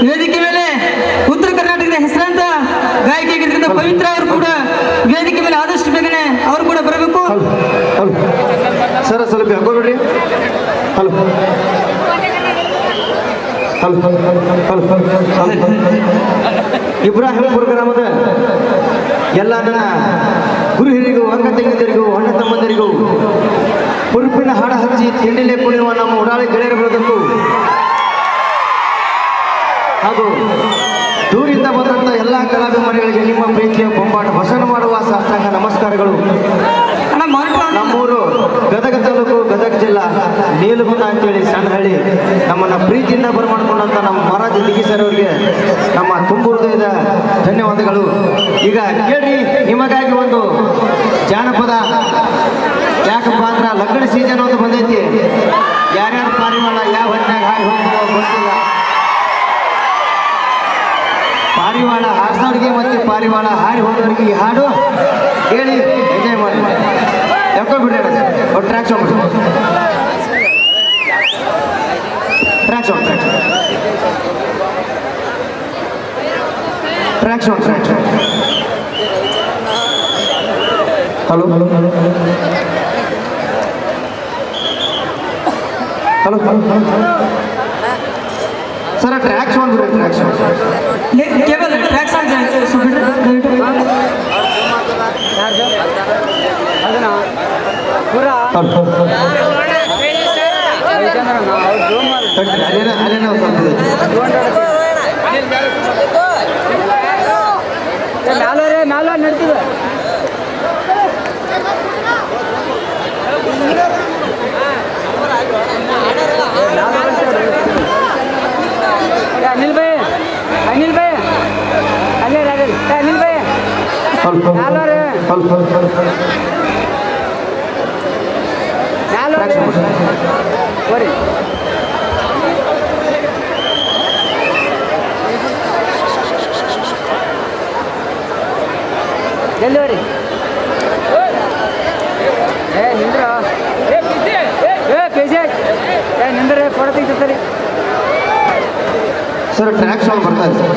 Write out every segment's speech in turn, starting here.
ವೇದಿಕೆ ಮೇಲೆ ಉತ್ತರ ಕರ್ನಾಟಕದ ಹೆಸರಾಂತ ಗಾಯಕಿಯಾಗಿದ್ದರಿಂದ ಪವಿತ್ರ ಅವರು ಕೂಡ ವೇದಿಕೆ ಮೇಲೆ ಆದಷ್ಟು ಬೇಗನೆ ಅವರು ಕೂಡ ಬರಬೇಕು. ಸರ್ ಸ್ವಲ್ಪ ಹಾಕೋಬೇಡ್ರಿ. ಹಲೋ ಇಬ್ರಾಹಿಂಪುರ ಗ್ರಾಮದ ಎಲ್ಲ ನನ್ನ ಗುರು ಹಿರಿಗೂ ಅಂಗ ತಂಗಿದರಿಗೂ ಅಣ್ಣ ತಮ್ಮಂದರಿಗೂ ಉರುಪಿನ ಹಾಡ ಹಚ್ಚಿ ತಿಂಡಿಲೆ ಕುಣಿಯುವ ನಮ್ಮ ಉಡಾಳಿ ಗೆಳೆಯರ ಬರೋದಕ್ಕೂ ಹಾಗೂ ದೂರಿಂದ ಬಂದಂಥ ಎಲ್ಲ ಕಲಾಭಿಮಾನಿಗಳಿಗೆ ನಿಮ್ಮ ಪ್ರೀತಿಯ ಬೊಂಬಾಟ ಭಾಷಣ ಮಾಡುವ ಸಾಷ್ಟಾಂಗ ನಮಸ್ಕಾರಗಳು. ನಮ್ಮೂರು ಗದಗ ತಾಲೂಕು ಗದಗ ಜಿಲ್ಲಾ ನೀಲಗುಂದ ಅಂತೇಳಿ ಸಣ್ಣ ಹಳ್ಳಿ. ನಮ್ಮನ್ನ ಪ್ರೀತಿಯಿಂದ ಬರಮಾಡಿಕೊಂಡಂತ ನಮ್ಮ ಮಹಾರಾಜ ದಿಗಿ ಸರ್ ಅವರಿಗೆ ನಮ್ಮ ತುಂಬು ಹೃದಯದ ಧನ್ಯವಾದಗಳು. ಈಗ ಕೇಳ್ರಿ, ನಿಮಗಾಗಿ ಒಂದು ಜಾನಪದ. ಯಾಕಪ್ಪ ಅಂದ್ರೆ ಲಗ್ನ ಸೀಸನ್ ಒಂದು ಬಂದೈತಿ. ಯಾರ್ಯಾರು ಪಾರಿವಾಳ ಯಾವ ಹೊತ್ತಿನಾಗ ಹಾರಿ ಹೋಗ್ತೋ ಗೊತ್ತಿಲ್ಲ. ಪಾರಿವಾಳ ಹಾರಿಸೋರಿಗೆ ಮತ್ತೆ ಪಾರಿವಾಳ ಹಾರಿ ಹೋದವರಿಗೆ ಈ ಹಾಡು ಹೇಳಿ ಎಂಜಾಯ್ ಮಾಡಿ. ಯಾಕೋ ಬಿಡ್ರಿ track shop hello hello hello hello sir track song ಬಿಡ್ರಿ. ಟ್ರ್ಯಾಕ್ ಸಾಂಗ್ ಕೇವಲ ಟ್ರ್ಯಾಕ್ ಸಾಂಗ್ ನಾಲ್ವ ನಡ್ತೀವಿ. अनिल भाई अनिल भाई अनिल अनिल भाई नालो रे जल्दी निंद्र पेजे निंद्र फोटो ತೆಗಿತಾರೆ. ಸರ್ ಟ್ರ್ಯಾಕ್ ಸಾಂಗ್ ಬರ್ತಾ ಇದೆ ಸರ್.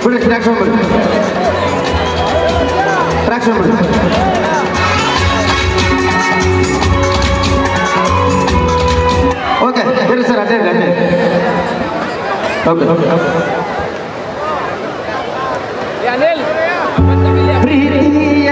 ಬಿಡಿ ಟ್ರ್ಯಾಕ್ ಸಾಂಗ್ ಬಿಡಿ. ಟ್ರ್ಯಾಕ್ ಸಾಂಗ್ ಬಿಡಿ. ಓಕೆ ಹೇಳಿ ಸರ್. ಅಡ್ಡ ಓಕೆ ಪ್ರೀತಿಯ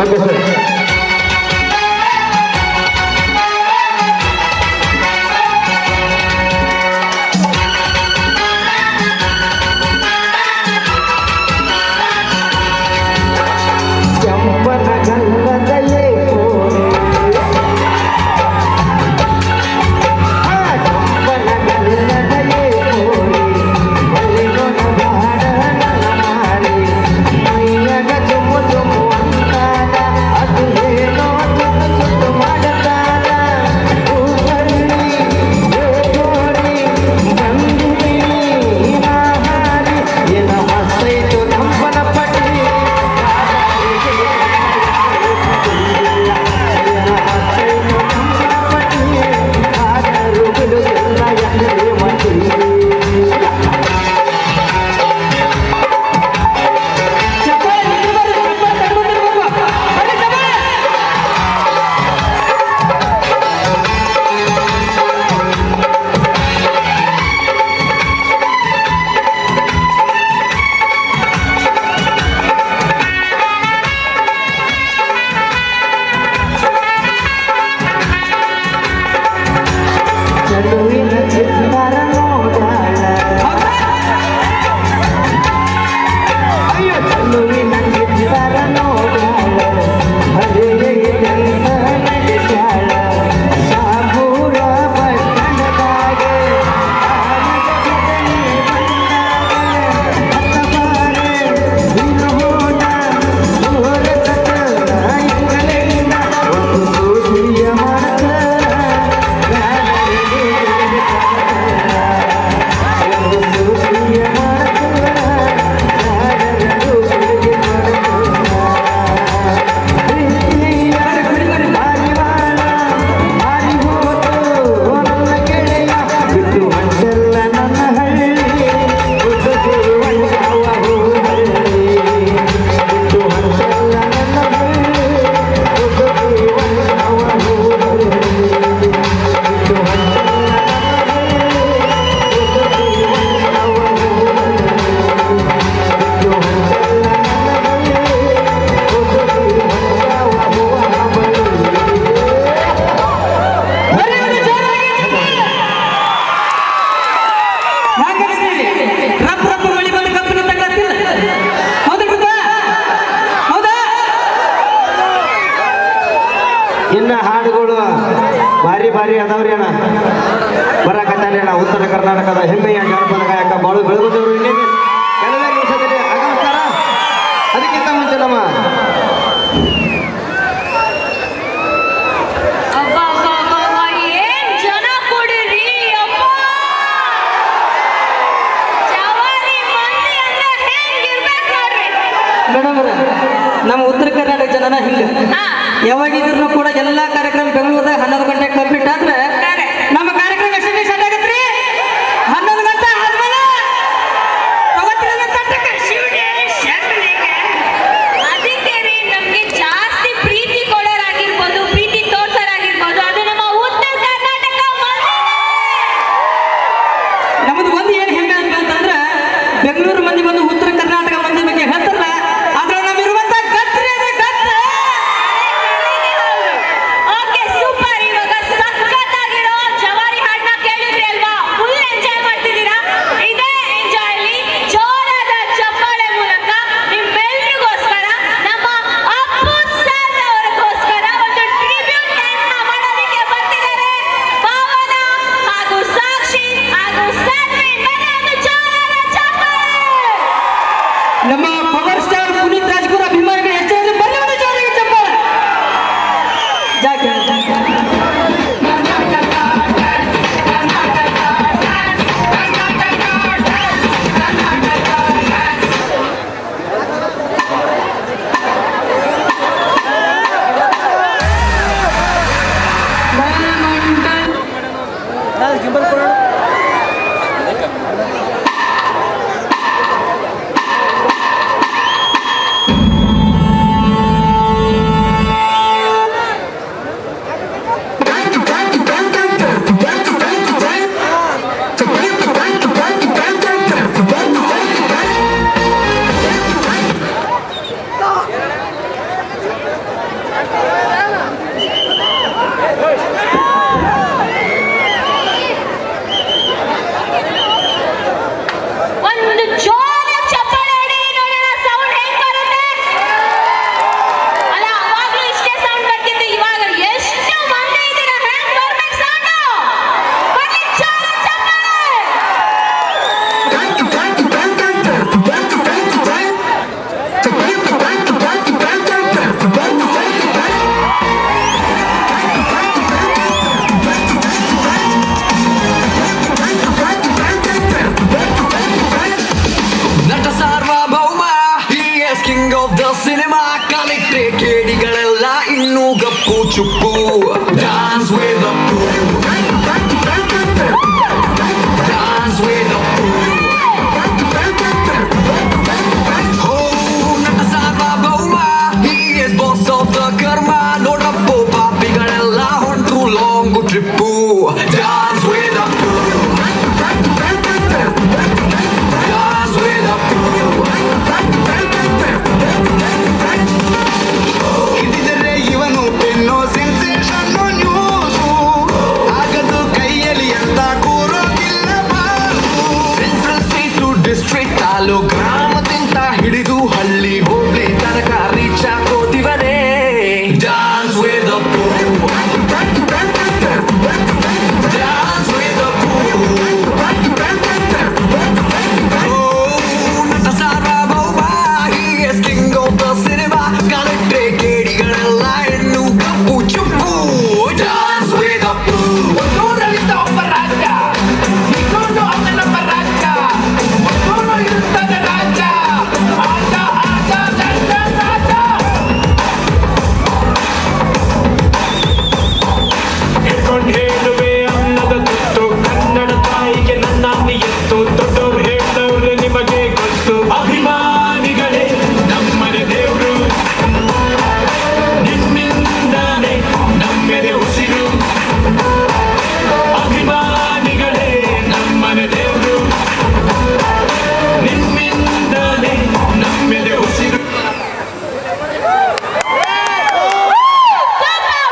ಓಕೆ ಸರ್. ಕೆಂಪನ ಗಂಗದಲ್ಲೇ ಕೋರೆ ಕೆಂಪನ ಗಂಗದಲ್ಲೇ ಕೋರೆ ಮಲ್ಲಿಗೊನ ಬಾಡ ಮಾಡಿ ಮೈಯಗ ಚುಮ್ಮು ಚುಮ್ಮು ಅಂತಾದ ಅದು ಏನೋ ಚುಟ್ಟು ಚುಟ್ಟು ಮಾಡತಾದ ಹೂವಳ್ಳಿ ಗೋರಿ ಬಂದಿನಿ ಹಾರಿ ಏನ ಮಸ್ತೈತು ಕಂಪನ ಪಟ್ಟಿ ಚಲುವಿನ ಚಿತ್ತಾರ ನೋಡಾಳ ಅಯ್ಯೋ ಚಲುವಿನ ಚಿತ್ತಾರ ನೋಡಾಳ ಹರಿಯಂತ ನಡೆಸಾಳ ಸಾಬೂರ ಬಣ್ಣದಾಗೆ ಒಂದು ಸೂಜಿಯ ಇನ್ನ ಹಾಡುಗಳು ಭಾರಿ ಭಾರಿ ಅದಾವ್ರಿ ಅಣ್ಣ ಬರಕತ್ತಾನೆ ಅಣ್ಣ. ಉತ್ತರ ಕರ್ನಾಟಕದ ಹೆಮ್ಮೆಯ ಜಾನಪದ ಗಾಯಕ ಬಾಳು ಬೆಳಗುದವರು ಇನ್ನೇನು ಕೆಲವೇ ನಿಮಿಷದಲ್ಲಿ ಆಗಮಿಸ್ತಾರ. ಅದಕ್ಕಿಂತ ಮುಂಚೆ ನಮ್ಮ ಏನ್ ಜನ ಕೊಡಿರಿ ಅಪ್ಪ ಜವಾರಿ ಮಂದಿ ಅಂದ್ರೆ ಹೆಂಗಿರ್ಬೇಕು ನೋಡ್ರಿ. ಮೇಡಮ್ ನಮ್ಮ ಉತ್ತರ ಕರ್ನಾಟಕ ಜನನ ಹಿಂಗ ಯಾವಾಗಿದ್ರು ಕೂಡ ಎಲ್ಲಾ ಕಾರ್ಯಕ್ರಮ ಬೆಂಗಳೂರದಾಗ 11 ಗಂಟೆಗೆ ಕಂಪ್ಲೀಟ್ ಆದ್ರೆ ನಮ್ಮ ಕಾರ್ಯಕ್ರಮ ಎಷ್ಟೇ ಸ್ಟಾರ್ಟ್ ಆಗತ್ರಿ 11 ಗಂಟೆ ಆದ್ಮೇಲೆ ಅದಕ್ಕೆ ರೀ ನಮ್ಗೆ ಜಾಸ್ತಿ ಪ್ರೀತಿ ಕೊಡೋರಾಗಿರ್ಬೋದು, ಪ್ರೀತಿ ತೋರ್ಸೋರಾಗಿರ್ಬೋದು, ಅದು ನಮ್ಮ ಉತ್ತರ ಕರ್ನಾಟಕ ನಮ್ಮದು ಒಂದು ಏನು ಹೆಮ್ಮೆ ಅಂತಂದ್ರೆ ಬೆಂಗಳೂರು ಮಂದಿ ಬಂದು ಉತ್ತರ ಕರ್ನಾಟಕ ಮಂದಿ ಬಗ್ಗೆ ಹೇಳ್ತಾರಲ್ಲ, ಆದ್ರೆ ನಾವಿರುವಂತ ಗತ್ರಿ ಅದೇ ಗತ್ರ. ಸಿನಿಮಾ ಕಲಿಟ್ರೆ ಕೇಡಿಗಳೆಲ್ಲ ಇನ್ನೂ ಗಪ್ಪು ಚುಪ್ಪು ಡಾನ್ಸ್ ವೇದ ಡಾನ್ಸ್ ವೇದ ನಟ ಸಾರ್ವಭೌಮ he is boss of the ಕರ್ಮ ನೋಡಪ್ಪು ಪಾಪಿಗಳೆಲ್ಲ ಹೊಂಟ್ರು ಲಾಂಗ್ ಟ್ರಿಪ್ಪು ಡಾನ್ಸ್ ವೇದ ಹಿಡಿದರೆ ಇವನು ಪೆನ್ನೋ ಸೆನ್ಸೇಷನ್ ನ್ಯೂಸು ಆಗದು ಕೈಯಲ್ಲಿ ಅಂತ ಕೂರೋಗಿಲ್ಲ boss central state to district ತಾಲೂ ಗ್ರಾಮದಿಂದ ಹಿಡಿದು ಹಳ್ಳಿ ಹೋಗ್ಲಿ ತನಕ ರೀಚ್ ಹಾಕೋದಿವರೇ ಡಾನ್ಸ್ ವೇದ ಡಾನ್ಸ್ ವೇದ ನಟ ಸಾರ್ವಭೌಮ he is king of the cinema ಕಲೆಕ್ಟ್ರೆ ಕೇಡಿಗಳೆಲ್ಲ ಹೆಣ್ಣು ಕಪ್ಪು ಚುಪ್ಪು ಡಾನ್ಸ್ ವೇದ ಒಬ್ಬರಲ್ಲಿದ್ದ ಒಬ್ಬ ರಾಜ ಇನ್ನೊಂದು ಅವನೊಬ್ಬ ರಾಜ ಒಬ್ಬನು ಇರುತ್ತದೆ ರಾಜ ಆಜ ಆಜ ದಂಡ ರಾಜ ಹಿಡ್ಕೊಂಡು ಹೇಳುವೆ ಅನ್ನದ ಗೊತ್ತು ಕನ್ನಡ ತಾಯಿಗೆ ನನ್ನ ನಿಯತ್ತು ದೊಡ್ಡವ್ರು ಹೇಳ್ದವ್ರು ನಿಮಗೆ ಗೊತ್ತು ಅಭಿಮಾನಿಗಳೇ ನಮ್ಮನೆ ದೇವ್ರು ನಿಮ್ಮಿಂದಾನೆ ನಮ್ಮೆದೆ ಉಸಿರು ಅಭಿಮಾನಿಗಳೇ ನಮ್ಮನೆ ದೇವ್ರು ನಿಮ್ಮಿಂದಾನೆ ನಮ್ಮೆದೆ ಉಸಿರು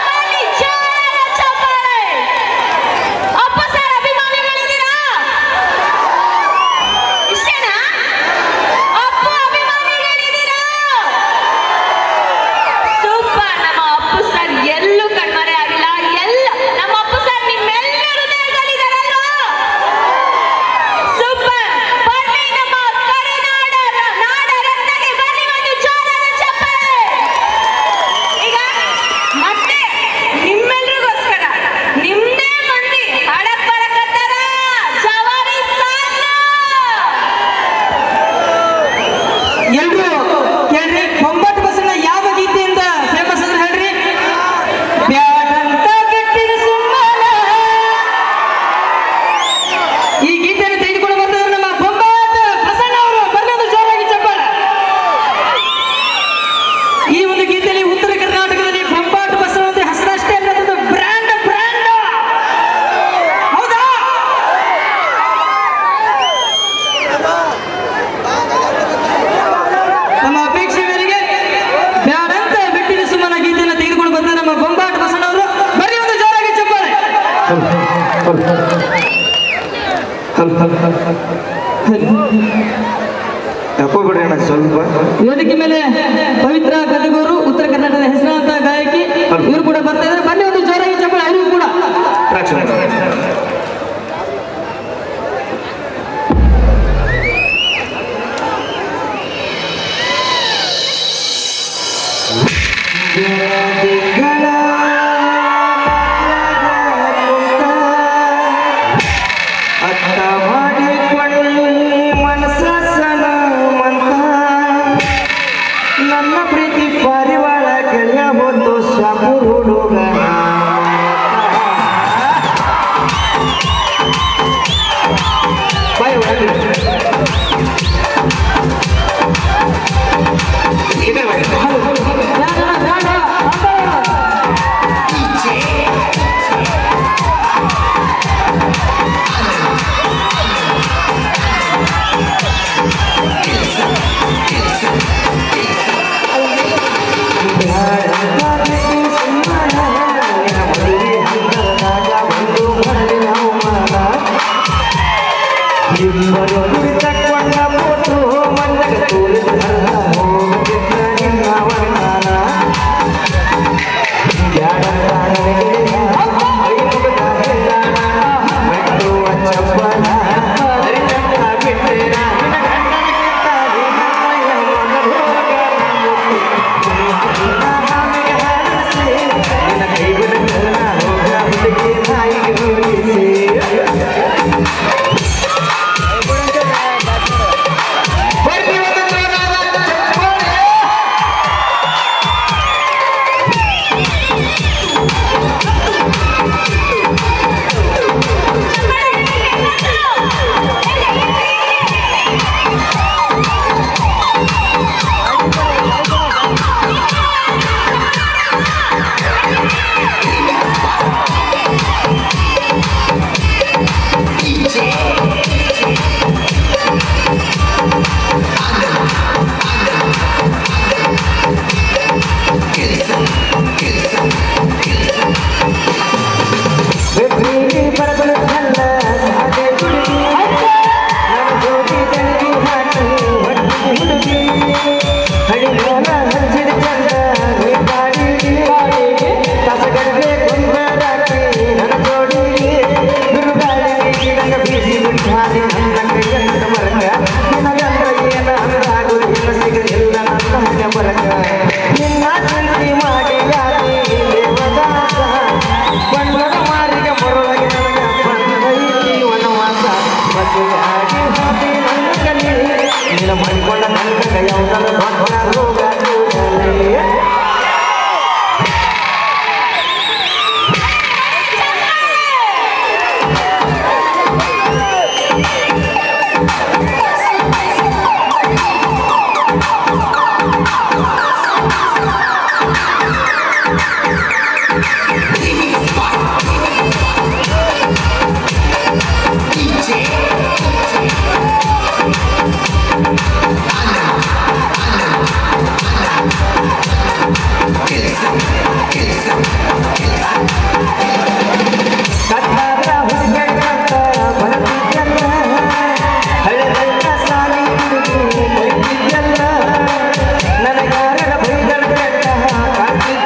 ಬನ್ನಿ, ಜೋರಾದ ಚಪ್ಪಾಳೆ. ಅಪ್ಪ ಸರ್ ಅಭಿಮಾನಿಗಳಿದ್ದೀರಾ? ಇಷ್ಟೇನಾ? ಅಪ್ಪು ಅಭಿಮಾನಿಗಳಿದ್ದೀರಾ? ಸೂಪರ್. ನಮ್ಮ ಅಪ್ಪು ಸರ್ ಎಲ್ಲೂ ಕಣ್ಮರೆ ಆಗಿಲ್ಲ. ನಮ್ಮ ಅಪ್ಪು ಸರ್ ನಿಮ್ಮೆಲ್ಲರ ಹೃದಯದಲ್ಲಿದ್ದಾರಲ್ವಾ? ಸೂಪರ್. ಬನ್ನಿ ನಮ್ಮ ಕರುನಾಡ ನಾಡರತ್ನಗೆ ಬನ್ನಿ ಒಂದು ಜೋರಾದ ಚಪ್ಪಾಳೆ. ಈಗ ಮತ್ತೆ ನಿಮ್ಮೆಲ್ರಿಗೋಸ್ಕರ ನಿಮ್ದೇ ಮಂದಿ ಹಾಡಕ್ ಬರಕತ್ತಾರ ಜವಾರಿ ಸಾಂಗ್. ಎಲ್ರು ಕೇಳ್ರಿ, ಬೊಂಬಾಟ್ ಬಸಣ್ಣ ಯಾವ ಗೀತೆಯಿಂದ ಫೇಮಸ್ ಅಂದ್ರೆ ಹೇಳ್ರಿ. ಬ್ಯಾಡಂತ ಬಿಟ್ಟಿರು ಸುಮ್ಮನ. ಈ ಗೀತೆಯನ್ನು ತೆಗೆದುಕೊಂಡು ಬಂದವರು ನಮ್ಮ ಬೊಂಬಾಟ್ ಬಸಣ್ಣ ಅವರು. ಬನ್ನೊಂದು ಜೋರಾಗಿ ಚಪ್ಪಾಳೆ. ಈ ಒಂದು ಗೀತೆಯಲ್ಲಿ ಉತ್ತರ ಕರ್ನಾಟಕದಲ್ಲಿ ಬೊಂಬಾಟ್ ಬಸಣ್ಣ ಅಂತ ಹೆಸರಷ್ಟೇ ಅಲ್ಲ, ಅದೊಂದು ಬ್ರ್ಯಾಂಡ್ ಹೌದಾ? ನಮ್ಮ ಅಪೇಕ್ಷೆ ಮೇರೆಗೆ ಬ್ಯಾಡಂತ ಬಿಟ್ಟಿರು ಸುಮ್ಮನ ಗೀತೆಯನ್ನು ತೆಗೆದುಕೊಂಡು ಬಂದ ನಮ್ಮ ಬೊಂಬಾಟ್ ಬಸಣ್ಣ ಅವರು. ಬರೀ ಒಂದು ಜೋರಾಗಿ ಚಪ್ಪಾಳೆ. ಯಾಕೋ ಬಿಡ್ರಿ ಅಣ್ಣ ಸ್ವಲ್ಪ ವೇದಿಕೆ ಮೇಲೆ ಪವಿತ್ರ ಗದಗವರು, ಉತ್ತರ ಕರ್ನಾಟಕದ ಹೆಸರಾಂತ ಗಾಯಕಿ, ಇವರು ಕೂಡ ಬರ್ತಾ ಇದ್ದಾರೆ. ಬನ್ನಿ ಒಂದು ಜೋರಾಗಿ ಚಪ್ಪಾಳೆ ಅವರಿಗೂ ಕೂಡ. ಅರ್ಥ ಮಾಡಿಕೊಳ್ಳಿ ಮನಸ್ಸ ಸನ ಮಂತ ನನ್ನ ಪ್ರೀತಿ ಪಾರಿವಾಳ ಗೆಳೆಯ ಹೊತ್ತು ಶಾಪುರ್ ಹುಡುಗ ಬಾಯ್ ಒಳಗೆ ಇದೆ ಬಾಯ್. ಬೇಡ, ಬೇಡ. ನಿನ್ನ ಚಿಂತೆ ಮಾಡಿ ಯಾರೇ ದೇವದಾಸ ಬಣ್ಣದ ಮಾರಿಗೆ ಮರೊಳಗೆ ನನಗೆ ಬಂದೈತಿ ವನವಾಸ ಮದುವೆ ಆಗಿ ಹೋಗಿ ನನ್ನ ನಿನ್ನ ಮಾಡಿಕೊಂಡ ನನ್ನ ಯಾವುದರ ದೊಡ್ಡ ರೋಗ ಕೂಡಲೇ. ಕಟ್ಟಾದ ಹುಡುಗಂತ ಬರ್ತಿದ್ದಲ್ಲ ಹಳೆದಂತ ಸಾಲಿ ಹುಡುಗಿ ಬೈತಿದ್ದಲ್ಲ ನನಗಾರ ಬೈದಳ ಬೆಟ್ಟ ಕಾಡ್ತಿದ್ದಲ್ಲ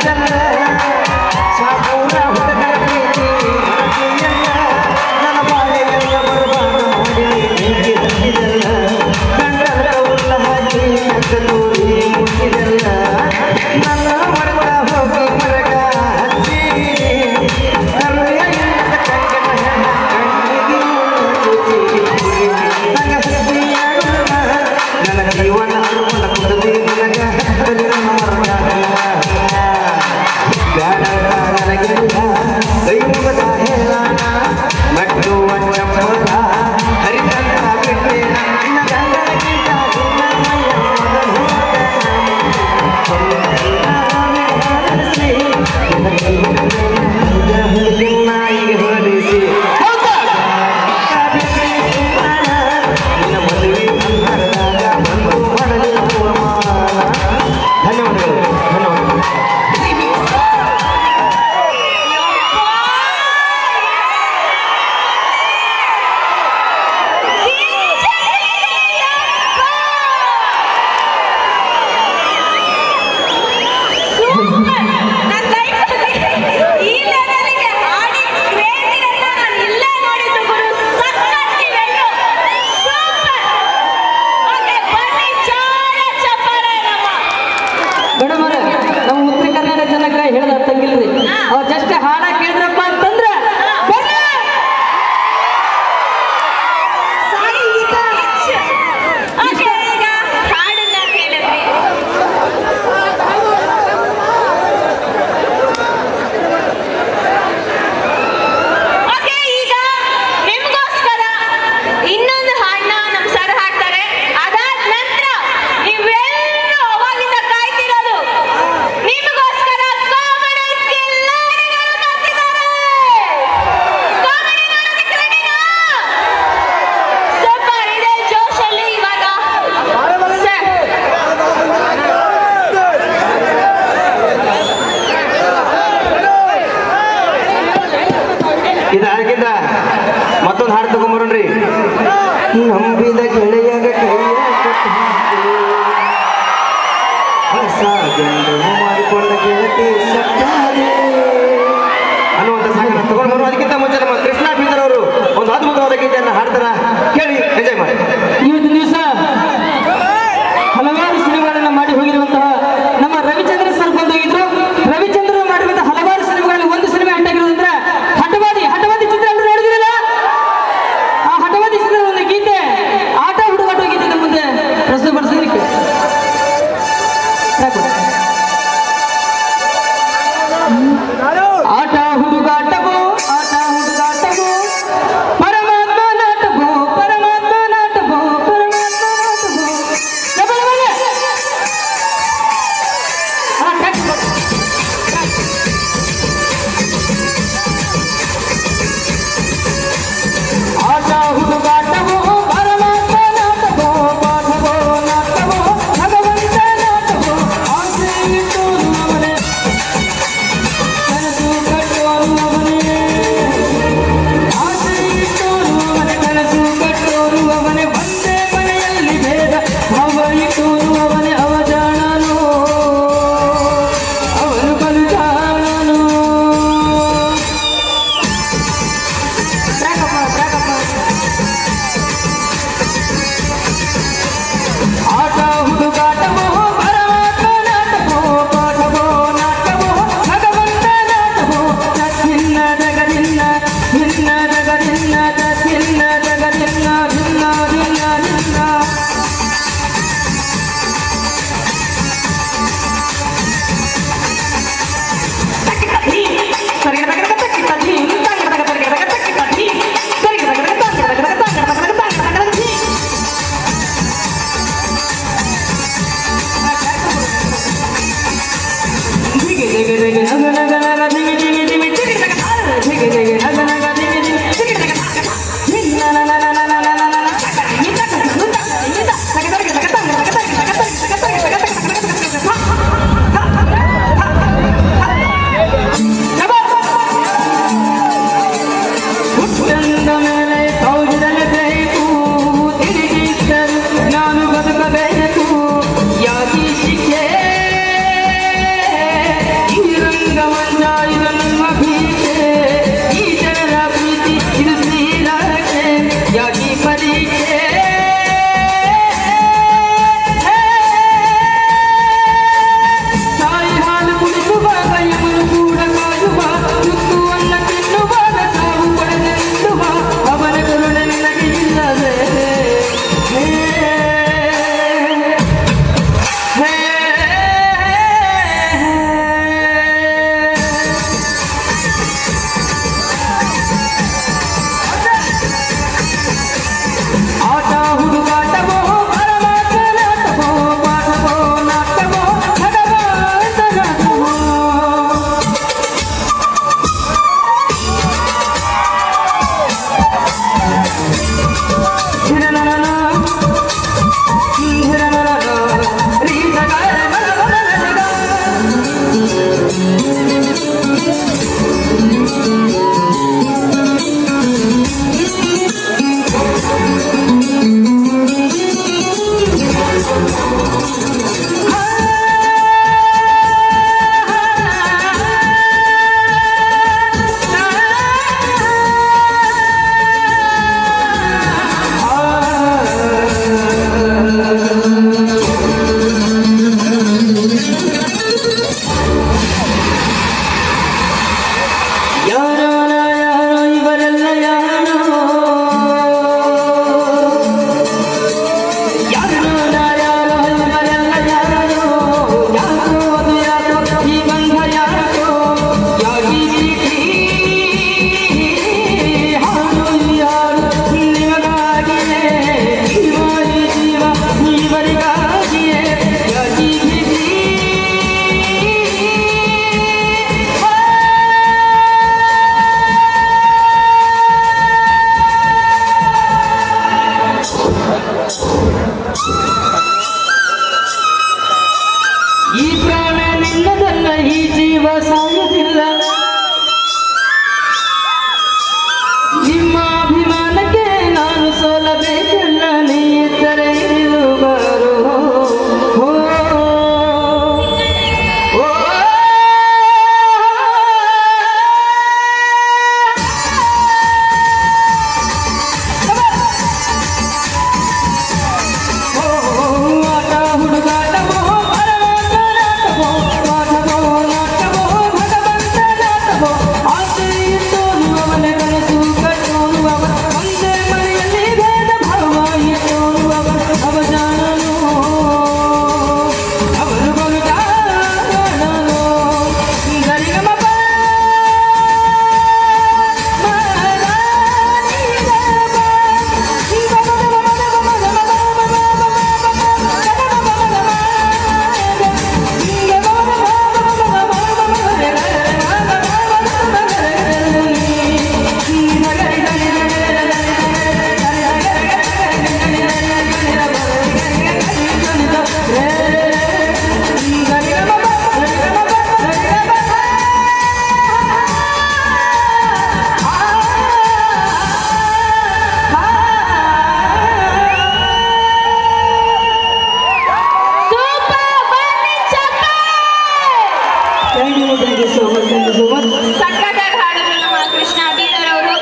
ಸಕ್ಕತ್ತಾಗಿ ಹಾಡಿದ್ರು ನಮ್ಮ ಕೃಷ್ಣ ಬೀದರ್ ಅವರು.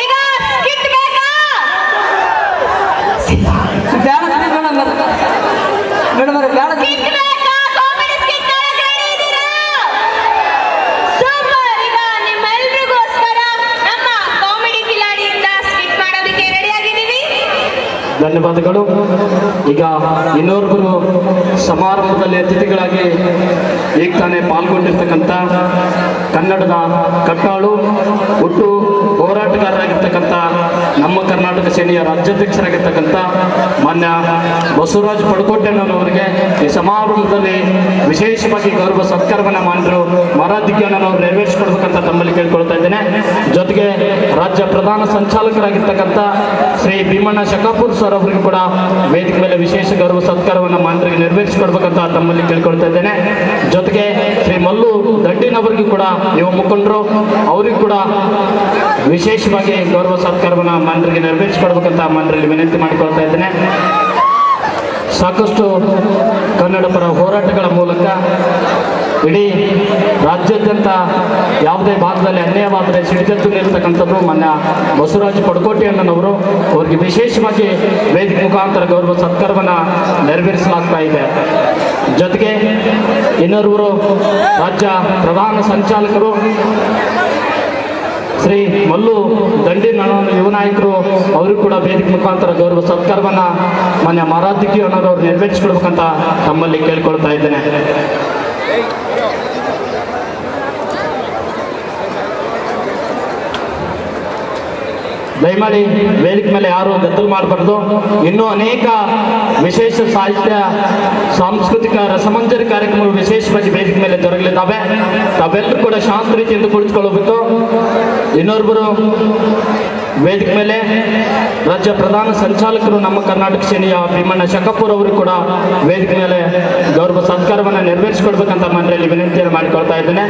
ಈಗ ಸ್ಕಿಟ್ ಬೇಕಾ? ಸ್ಕಿಟ್ ಬೇಕಾ? ಕಾಮಿಡಿ ಸ್ಕಿಟ್ ರೆಡಿ ಇದ್ದೀರಾ? ಸೂಪರ್. ಈಗ ನಿಮ್ಮೆಲ್ರಿಗೋಸ್ಕರ ನಮ್ಮ ಕಾಮಿಡಿ ಕಿಲಾಡಿಯಿಂದ ಸ್ಕಿಟ್ ಮಾಡೋದಕ್ಕೆ ರೆಡಿ ಆಗಿದ್ದೀವಿ. ಧನ್ಯವಾದಗಳು. ಈಗ ಇನ್ನೋರ್ವರು ಸಮಾರಂಭದಲ್ಲಿ ಅತಿಥಿಗಳಾಗಿ ಈಗ ತಾನೇ ಪಾಲ್ಗೊಂಡಿರ್ತಕ್ಕಂಥ ಕನ್ನಡದ ಕಟ್ಟಾಳು ಒಟ್ಟು ಹೋರಾಟಗಾರರಾಗಿರ್ತಕ್ಕಂಥ ನಮ್ಮ ಕರ್ನಾಟಕ ಸೇನೆಯ ರಾಜ್ಯಾಧ್ಯಕ್ಷರಾಗಿರ್ತಕ್ಕಂಥ ಮಾನ್ಯ ಬಸವರಾಜ್ ಪಡಕೋಟೆಣ್ಣನವರಿಗೆ ಈ ಸಮಾರಂಭದಲ್ಲಿ ವಿಶೇಷವಾಗಿ ಗೌರವ ಸತ್ಕಾರವನ್ನು ಮಾಡಿದ್ರು ಮಾರಾಧಿಕ್ಯನವರು ನೆರವೇರಿಸಿಕೊಡ್ಬೇಕಂತ ತಮ್ಮಲ್ಲಿ ಕೇಳ್ಕೊಳ್ತಾ ಇದ್ದೇನೆ. ಜೊತೆಗೆ ರಾಜ್ಯ ಪ್ರಧಾನ ಸಂಚಾಲಕರಾಗಿರ್ತಕ್ಕಂಥ ಶ್ರೀ ಭೀಮಣ್ಣ ಶಕಾಪುರ್ ಸರ್ ಅವರಿಗೂ ಕೂಡ ವೇದಿಕೆ ಮೇಲೆ ವಿಶೇಷ ಗೌರವ ಸತ್ಕಾರವನ್ನು ಮಾನ್ಯರಿಗೆ ನೆರವೇರಿಸಿಕೊಡ್ಬೇಕಂತ ತಮ್ಮಲ್ಲಿ ಕೇಳ್ಕೊಳ್ತಾ ಇದ್ದೇನೆ. ಜೊತೆಗೆ ಶ್ರೀ ಮಲ್ಲು ದಂಡಿನವರಿಗೂ ಕೂಡ ಯುವ ಮುಖಂಡರು ಅವರಿಗೂ ಕೂಡ ವಿಶೇಷವಾಗಿ ಗೌರವ ಸತ್ಕಾರವನ್ನು ಮಾನ್ಯರಿಗೆ ನೆರವೇರಿಸಿಕೊಡ್ಬೇಕಂತ ಮಾನ್ಯರಲ್ಲಿ ವಿನಂತಿ ಮಾಡಿಕೊಳ್ತಾ ಇದ್ದೇನೆ. ಸಾಕಷ್ಟು ಕನ್ನಡ ಪರ ಹೋರಾಟಗಳ ಮೂಲಕ ಇಡೀ ರಾಜ್ಯಾದ್ಯಂತ ಯಾವುದೇ ಭಾಗದಲ್ಲಿ ಅನ್ಯಾಯವಾದರೆ ಸಿಡಿದೆದ್ದು ನಿಲ್ತಕ್ಕಂಥದ್ದು ಮಾನ್ಯ ಬಸವರಾಜ ಪಡಕೋಟಿ ಅಣ್ಣನವರು ಅವರಿಗೆ ವಿಶೇಷವಾಗಿ ವೇದಿಕೆ ಮುಖಾಂತರ ಗೌರವ ಸತ್ಕಾರವನ್ನು ನೆರವೇರಿಸಲಾಗ್ತಾ ಇದೆ. ಜೊತೆಗೆ ಇನ್ನೋರ್ವರು ರಾಜ್ಯ ಪ್ರಧಾನ ಸಂಚಾಲಕರು ಶ್ರೀ ಮಲ್ಲು ದಂಡಿನ ಯುವ ನಾಯಕರು ಅವರು ಕೂಡ ವೇದಿಕೆ ಮುಖಾಂತರ ಗೌರವ ಸತ್ಕಾರವನ್ನು ಮಾನ್ಯ ಮಾರಾಧಿಕಿ ಅನ್ನೋರು ನೆರವೇರಿಸಿಕೊಡ್ಬೇಕಂತ ತಮ್ಮಲ್ಲಿ ಕೇಳ್ಕೊಳ್ತಾ ಇದ್ದೇನೆ. ದಯಮಾಡಿ ವೇದಿಕೆ ಮೇಲೆ ಯಾರು ಗದ್ದಲು ಮಾಡಬಾರ್ದು. ಇನ್ನೂ ಅನೇಕ ವಿಶೇಷ ಸಾಹಿತ್ಯ ಸಾಂಸ್ಕೃತಿಕ ರಸಮಂಜರಿ ಕಾರ್ಯಕ್ರಮಗಳು ವಿಶೇಷವಾಗಿ ವೇದಿಕೆ ಮೇಲೆ ಜರುಗಲಿದ್ದಾವೆ. ತಾವೆಲ್ಲರೂ ಕೂಡ ಶಾಂತ ರೀತಿಯಿಂದ ಕುಳಿತುಕೊಳ್ಳಬೇಕು. ಇನ್ನೊಬ್ಬರು ವೇದಿಕೆ ಮೇಲೆ ರಾಜ್ಯ ಪ್ರಧಾನ ಸಂಚಾಲಕರು ನಮ್ಮ ಕರ್ನಾಟಕ ಸೇನೆಯ ಭೀಮಣ್ಣ ಶಕಾಪುರ್ ಅವರು ಕೂಡ ವೇದಿಕೆ ಮೇಲೆ ಗೌರವ ಸತ್ಕಾರವನ್ನು ನೆರವೇರಿಸಿಕೊಡ್ಬೇಕಂತ ಮನೆಯಲ್ಲಿ ವಿನಂತಿಯನ್ನು ಮಾಡಿಕೊಳ್ತಾ ಇದ್ದೇನೆ.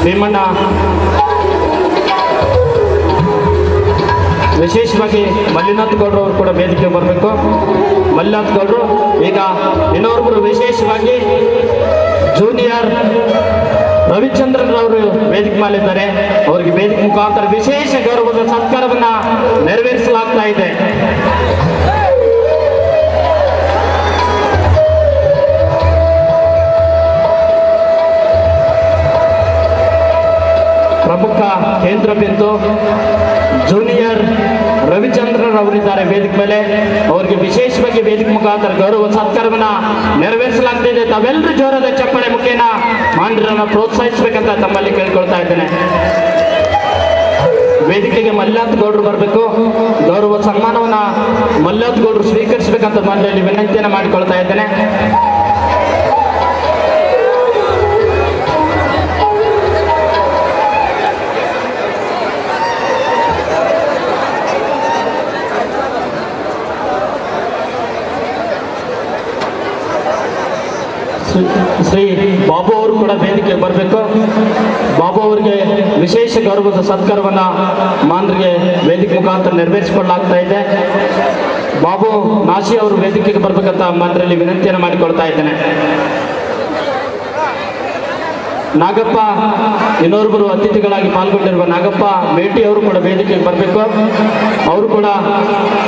ಭೀಮಣ್ಣ ವಿಶೇಷವಾಗಿ ಮಲ್ಲಿನಾಥ್ ಗೌಡ್ರು ಅವರು ಕೂಡ ವೇದಿಕೆಗೆ ಬರಬೇಕು. ಮಲ್ಲಿನಾಥ್ ಗೌಡ್ರು ಈಗ ಇನ್ನೊಬ್ಬರು ವಿಶೇಷವಾಗಿ ಜೂನಿಯರ್ ರವಿಚಂದ್ರನ್ ಅವರು ವೇದಿಕೆ ಮಾಡಿದ್ದಾರೆ. ಅವರಿಗೆ ವೇದಿಕೆ ಮುಖಾಂತರ ವಿಶೇಷ ಗೌರವದ ಸತ್ಕಾರವನ್ನು ನೆರವೇರಿಸಲಾಗ್ತಾ ಇದೆ. ಪ್ರಮುಖ ಕೇಂದ್ರ ಬಿಂದು ಜೂನಿಯರ್ ರವಿಚಂದ್ರನ್ ಅವರಿದ್ದಾರೆ ವೇದಿಕೆ ಮೇಲೆ. ಅವರಿಗೆ ವಿಶೇಷವಾಗಿ ವೇದಿಕೆ ಮುಖಾಂತರ ಗೌರವ ಸತ್ಕಾರವನ್ನು ನೆರವೇರಿಸಲಾಗ್ತಿದೆ. ತಾವೆಲ್ಲರೂ ಜೋರಾದ ಚಪ್ಪಾಳೆ ಮುಖೇನ ಮಾಂಡ್ರನ್ನು ಪ್ರೋತ್ಸಾಹಿಸಬೇಕಂತ ತಮ್ಮಲ್ಲಿ ಕೇಳ್ಕೊಳ್ತಾ ಇದ್ದೇನೆ. ವೇದಿಕೆಗೆ ಮಲ್ಲಿನಾಥ್ ಗೌಡರು ಬರಬೇಕು. ಗೌರವ ಸನ್ಮಾನವನ್ನು ಮಲ್ಲಿನಾಥ್ ಗೌಡರು ಸ್ವೀಕರಿಸಬೇಕಂತ ಮಾಂಡ್ರಲ್ಲಿ ವಿನಂತಿಯನ್ನು ಮಾಡಿಕೊಳ್ತಾ ಇದ್ದೇನೆ. ಶ್ರೀ ಬಾಬು ಅವರು ಕೂಡ ವೇದಿಕೆಗೆ ಬರಬೇಕು. ಬಾಬು ಅವರಿಗೆ ವಿಶೇಷ ಗೌರವದ ಸತ್ಕಾರವನ್ನು ಮಾನ್ಯರಿಗೆ ವೇದಿಕೆ ಮುಖಾಂತರ ನೆರವೇರಿಸಿಕೊಳ್ಳಲಾಗ್ತಾ ಇದೆ. ಬಾಬು ನಾಶಿ ಅವರು ವೇದಿಕೆಗೆ ಬರಬೇಕಂತ ಮಾನ್ಯರಲ್ಲಿ ವಿನಂತಿಯನ್ನು ಮಾಡಿಕೊಳ್ತಾ ಇದ್ದೇನೆ. ನಾಗಪ್ಪ ಇನ್ನೊಬ್ಬರು ಅತಿಥಿಗಳಾಗಿ ಪಾಲ್ಗೊಂಡಿರುವ ನಾಗಪ್ಪ ಮೇಟಿ ಅವರು ಕೂಡ ವೇದಿಕೆಗೆ ಬರಬೇಕು. ಅವರು ಕೂಡ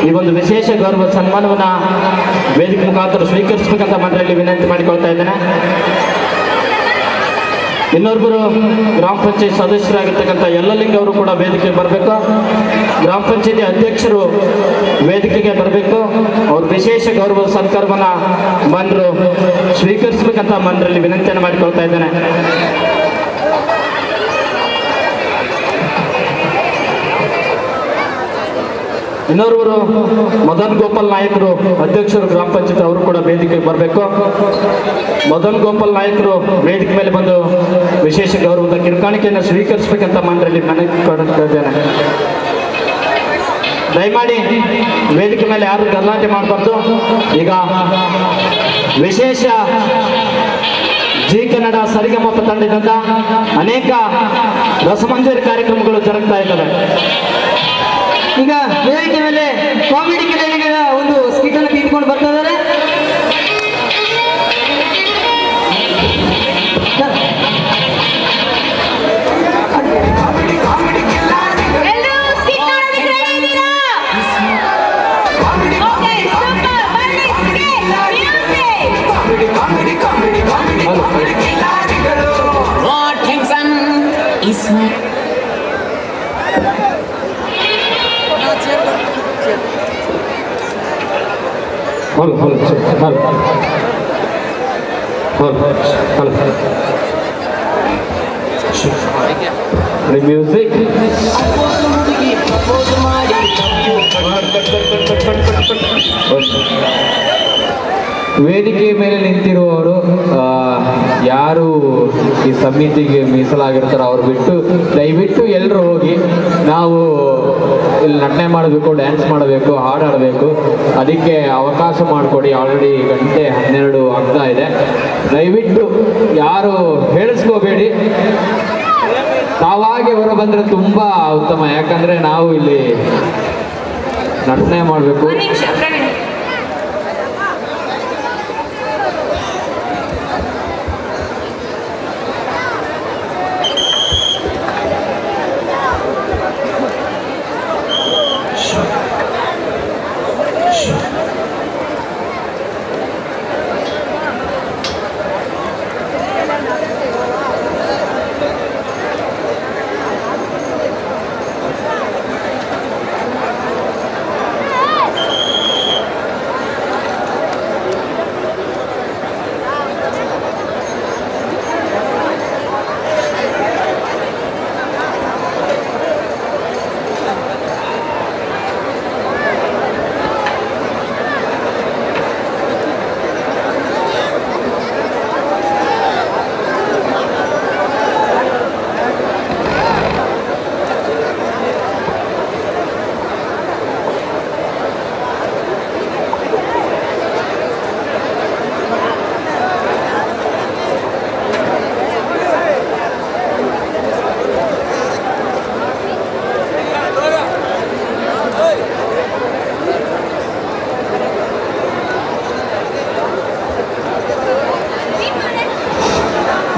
ಈ ಒಂದು ವಿಶೇಷ ಗೌರವ ಸನ್ಮಾನವನ್ನು ವೇದಿಕೆ ಮುಖಾಂತರ ಸ್ವೀಕರಿಸಬೇಕಂತ ಮನೆಯಲ್ಲಿ ವಿನಂತಿ ಮಾಡಿಕೊಳ್ತಾ ಇದ್ದೇನೆ. ಇನ್ನೊಬ್ಬರು ಗ್ರಾಮ ಪಂಚಾಯತ್ ಸದಸ್ಯರಾಗಿರ್ತಕ್ಕಂಥ ಯಲ್ಲಲಿಂಗ ಅವರು ಕೂಡ ವೇದಿಕೆಗೆ ಬರಬೇಕು. ಗ್ರಾಮ ಪಂಚಾಯತಿ ಅಧ್ಯಕ್ಷರು ವೇದಿಕೆಗೆ ಬರಬೇಕು. ಅವರು ವಿಶೇಷ ಗೌರವ ಸತ್ಕಾರವನ್ನು ಮಾನ್ಯರು ಸ್ವೀಕರಿಸಬೇಕಂತ ಮನೆಯಲ್ಲಿ ವಿನಂತಿಯನ್ನು ಮಾಡಿಕೊಳ್ತಾ ಇದ್ದೇನೆ. ಇನ್ನೋರ್ವರು ಮದನ್ ಗೋಪಾಲ್ ನಾಯಕರು ಅಧ್ಯಕ್ಷರು ಗ್ರಾಮ ಪಂಚಾಯತ್ ಅವರು ಕೂಡ ವೇದಿಕೆಗೆ ಬರಬೇಕು. ಮದನ್ ಗೋಪಾಲ್ ನಾಯಕರು ವೇದಿಕೆ ಮೇಲೆ ಬಂದು ವಿಶೇಷ ಗೌರವದ ಕಿರುಕಾಣಿಕೆಯನ್ನು ಸ್ವೀಕರಿಸಬೇಕಂತ ಮನೆಯಲ್ಲಿ ಮನವಿ ಕೊಡ್ತಾ ಇದ್ದೇನೆ. ದಯಮಾಡಿ ವೇದಿಕೆ ಮೇಲೆ ಯಾರು ಗಲಾಟೆ ಮಾಡಬಾರ್ದು. ಈಗ ವಿಶೇಷ ಜಿ ಕನ್ನಡ ಸರಿಗಮಪ ತಂಡದಿಂದ ಅನೇಕ ರಸಮಂಜರಿ ಕಾರ್ಯಕ್ರಮಗಳು ಜರುಗ್ತಾ ಇದ್ದಾವೆ. ಈಗ ವೇದಿಕೆ ಮೇಲೆ ಕಾಮಿಡಿ ಕಲೆಗಳ ಒಂದು ಸ್ಕಿಟ್ ಅನ್ನು ತೆಗೆದುಕೊಂಡು ಬರ್ತಾ ಇದ್ದಾರೆ. Music. ವೇದಿಕೆ ಮೇಲೆ ನಿಂತಿರುವವರು ಯಾರು ಈ ಸಮಿತಿಗೆ ಮೀಸಲಾಗಿರ್ತಾರೋ ಅವ್ರು ಬಿಟ್ಟು ದಯವಿಟ್ಟು ಎಲ್ಲರೂ ಹೋಗಿ ನಾವು ಇಲ್ಲಿ ನಟನೆ ಮಾಡಬೇಕು, ಡ್ಯಾನ್ಸ್ ಮಾಡಬೇಕು, ಹಾಡಾಡಬೇಕು, ಅದಕ್ಕೆ ಅವಕಾಶ ಮಾಡಿಕೊಡಿ. ಆಲ್ರೆಡಿ 1:12 ಆಗ್ತಾ ಇದೆ. ದಯವಿಟ್ಟು ಯಾರು ಹೇಳಿಸ್ಕೋಬೇಡಿ, ತಾವಾಗೆ ಹೊರ ಬಂದರೆ ತುಂಬ ಉತ್ತಮ. ಯಾಕಂದರೆ ನಾವು ಇಲ್ಲಿ ನಟನೆ ಮಾಡಬೇಕು. ಒಂದ್ ನಿಮಿಷ ಪ್ರವೀಣ್.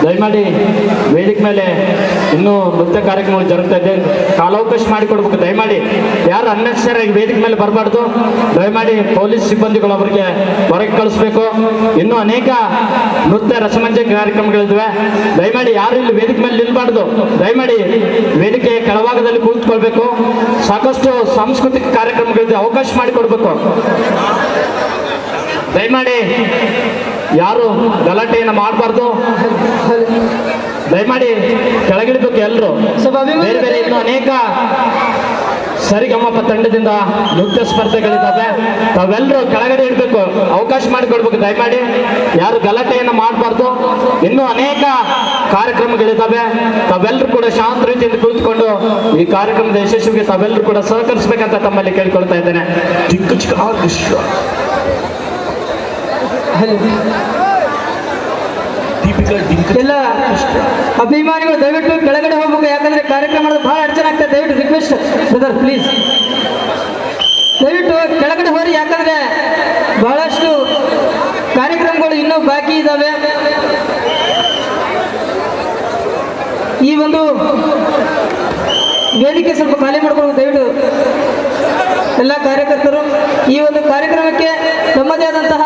ದಯಮಾಡಿ ವೇದಿಕೆ ಮೇಲೆ ಇನ್ನೂ ನೃತ್ಯ ಕಾರ್ಯಕ್ರಮಗಳು ಜರುಗ್ತಾ ಇದೆ, ಕಾಲಾವಕಾಶ ಮಾಡಿಕೊಡ್ಬೇಕು. ದಯಮಾಡಿ ಯಾರು ಅನ್ನೆಸರಿಯಾಗಿ ವೇದಿಕೆ ಮೇಲೆ ಬರಬಾರ್ದು. ದಯಮಾಡಿ ಪೊಲೀಸ್ ಸಿಬ್ಬಂದಿಗಳು ಅವರಿಗೆ ಹೊರಗೆ ಕಳಿಸ್ಬೇಕು. ಇನ್ನೂ ಅನೇಕ ನೃತ್ಯ ರಸಮಂಜರಿ ಕಾರ್ಯಕ್ರಮಗಳಿವೆ. ದಯಮಾಡಿ ಯಾರು ಇಲ್ಲಿ ವೇದಿಕೆ ಮೇಲೆ ನಿಲ್ಬಾರ್ದು. ದಯಮಾಡಿ ವೇದಿಕೆ ಕೆಳಭಾಗದಲ್ಲಿ ಕೂತ್ಕೊಳ್ಬೇಕು. ಸಾಕಷ್ಟು ಸಾಂಸ್ಕೃತಿಕ ಕಾರ್ಯಕ್ರಮಗಳಿದೆ, ಅವಕಾಶ ಮಾಡಿಕೊಡ್ಬೇಕು. ದಯಮಾಡಿ ಯಾರು ಗಲಾಟೆಯನ್ನು ಮಾಡಬಾರ್ದು. ದಯಮಾಡಿ ಕೆಳಗಿಡಬೇಕು ಎಲ್ಲರೂ. ಬೇರೆ ಬೇರೆ ಇನ್ನೂ ಅನೇಕ ಸರಿಗಮಪ ತಂಡದಿಂದ ನೃತ್ಯ ಸ್ಪರ್ಧೆಗಳಿದ್ದಾವೆ, ತಾವೆಲ್ಲರೂ ಕೆಳಗಡೆ ಇಡಬೇಕು, ಅವಕಾಶ ಮಾಡಿಕೊಡ್ಬೇಕು. ದಯಮಾಡಿ ಯಾರು ಗಲಾಟೆಯನ್ನು ಮಾಡಬಾರ್ದು. ಇನ್ನೂ ಅನೇಕ ಕಾರ್ಯಕ್ರಮಗಳಿದ್ದಾವೆ, ತಾವೆಲ್ಲರೂ ಕೂಡ ಶಾಂತ ರೀತಿಯಿಂದ ಕುಳಿತುಕೊಂಡು ಈ ಕಾರ್ಯಕ್ರಮದ ಯಶಸ್ವಿಗೆ ತಾವೆಲ್ಲರೂ ಕೂಡ ಸಹಕರಿಸಬೇಕಂತ ತಮ್ಮಲ್ಲಿ ಕೇಳಿಕೊಳ್ತಾ ಇದ್ದೇನೆ. ಎಲ್ಲ ಅಭಿಮಾನಿಗಳು ದಯವಿಟ್ಟು ಕೆಳಗಡೆ ಹೋಗ್ಬೇಕು, ಯಾಕಂದ್ರೆ ಕಾರ್ಯಕ್ರಮ ಬಹಳ ಅಡಚಣೆ ಆಗ್ತದೆ. ದಯವಿಟ್ಟು ರಿಕ್ವೆಸ್ಟ್ ಬ್ರದರ್, ಪ್ಲೀಸ್ ದಯವಿಟ್ಟು ಕೆಳಗಡೆ ಹೋಗಿ, ಯಾಕಂದ್ರೆ ಬಹಳಷ್ಟು ಕಾರ್ಯಕ್ರಮಗಳು ಇನ್ನೂ ಬಾಕಿ ಇದ್ದಾವೆ. ಈ ಒಂದು ವೇದಿಕೆ ಸ್ವಲ್ಪ ಖಾಲಿ ಮಾಡ್ಕೊಂಡು ದಯವಿಟ್ಟು ಎಲ್ಲ ಕಾರ್ಯಕರ್ತರು ಈ ಒಂದು ಕಾರ್ಯಕ್ರಮಕ್ಕೆ ತಮ್ಮದೇ ಆದಂತಹ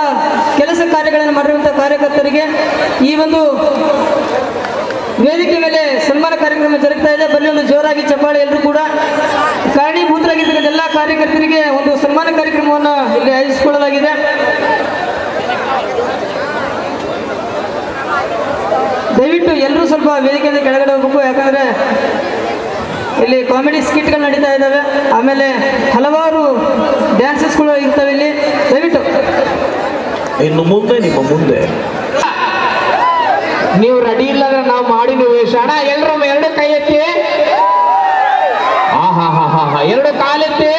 ಕೆಲಸ ಕಾರ್ಯಗಳನ್ನು ಮಾಡಿರುವಂತಹ ಕಾರ್ಯಕರ್ತರಿಗೆ ಈ ಒಂದು ವೇದಿಕೆ ಮೇಲೆ ಸನ್ಮಾನ ಕಾರ್ಯಕ್ರಮ ಜರುಗ್ತಾ ಇದೆ. ಬನ್ನಿ ಒಂದು ಜೋರಾಗಿ ಚಪ್ಪಾಳೆ. ಎಲ್ಲರೂ ಕೂಡ ಕಾರಣೀಭೂತರಾಗಿರ್ತಕ್ಕಂಥ ಎಲ್ಲ ಕಾರ್ಯಕರ್ತರಿಗೆ ಒಂದು ಸನ್ಮಾನ ಕಾರ್ಯಕ್ರಮವನ್ನು ಇಲ್ಲಿ ಆಯೋಜಿಸಿಕೊಳ್ಳಲಾಗಿದೆ. ದಯವಿಟ್ಟು ಎಲ್ಲರೂ ಸ್ವಲ್ಪ ವೇದಿಕೆಯಿಂದ ಕೆಳಗಡೆ ಹೋಗಬೇಕು, ಯಾಕಂದ್ರೆ ಇಲ್ಲಿ ಕಾಮಿಡಿ ಸ್ಕಿಟ್ಗಳು ನಡೀತಾ ಇದ್ದಾವೆ, ಆಮೇಲೆ ಹಲವಾರು ಡ್ಯಾನ್ಸಸ್ಗಳು ಇರ್ತವೆ ಇಲ್ಲಿ. ದಯವಿಟ್ಟು ಇನ್ನು ಮುಂದೆ ನಿಮ್ಮ ಮುಂದೆ ನೀವು ರೆಡಿ ಇಲ್ಲ ನಾವು ಮಾಡಿ ವೇಷ. ಅಣ್ಣ ಎಲ್ಲರೂ ಎರಡು ಕೈ ಎತ್ತಿ, ಎರಡು ಕಾಲೆತ್ತಿ,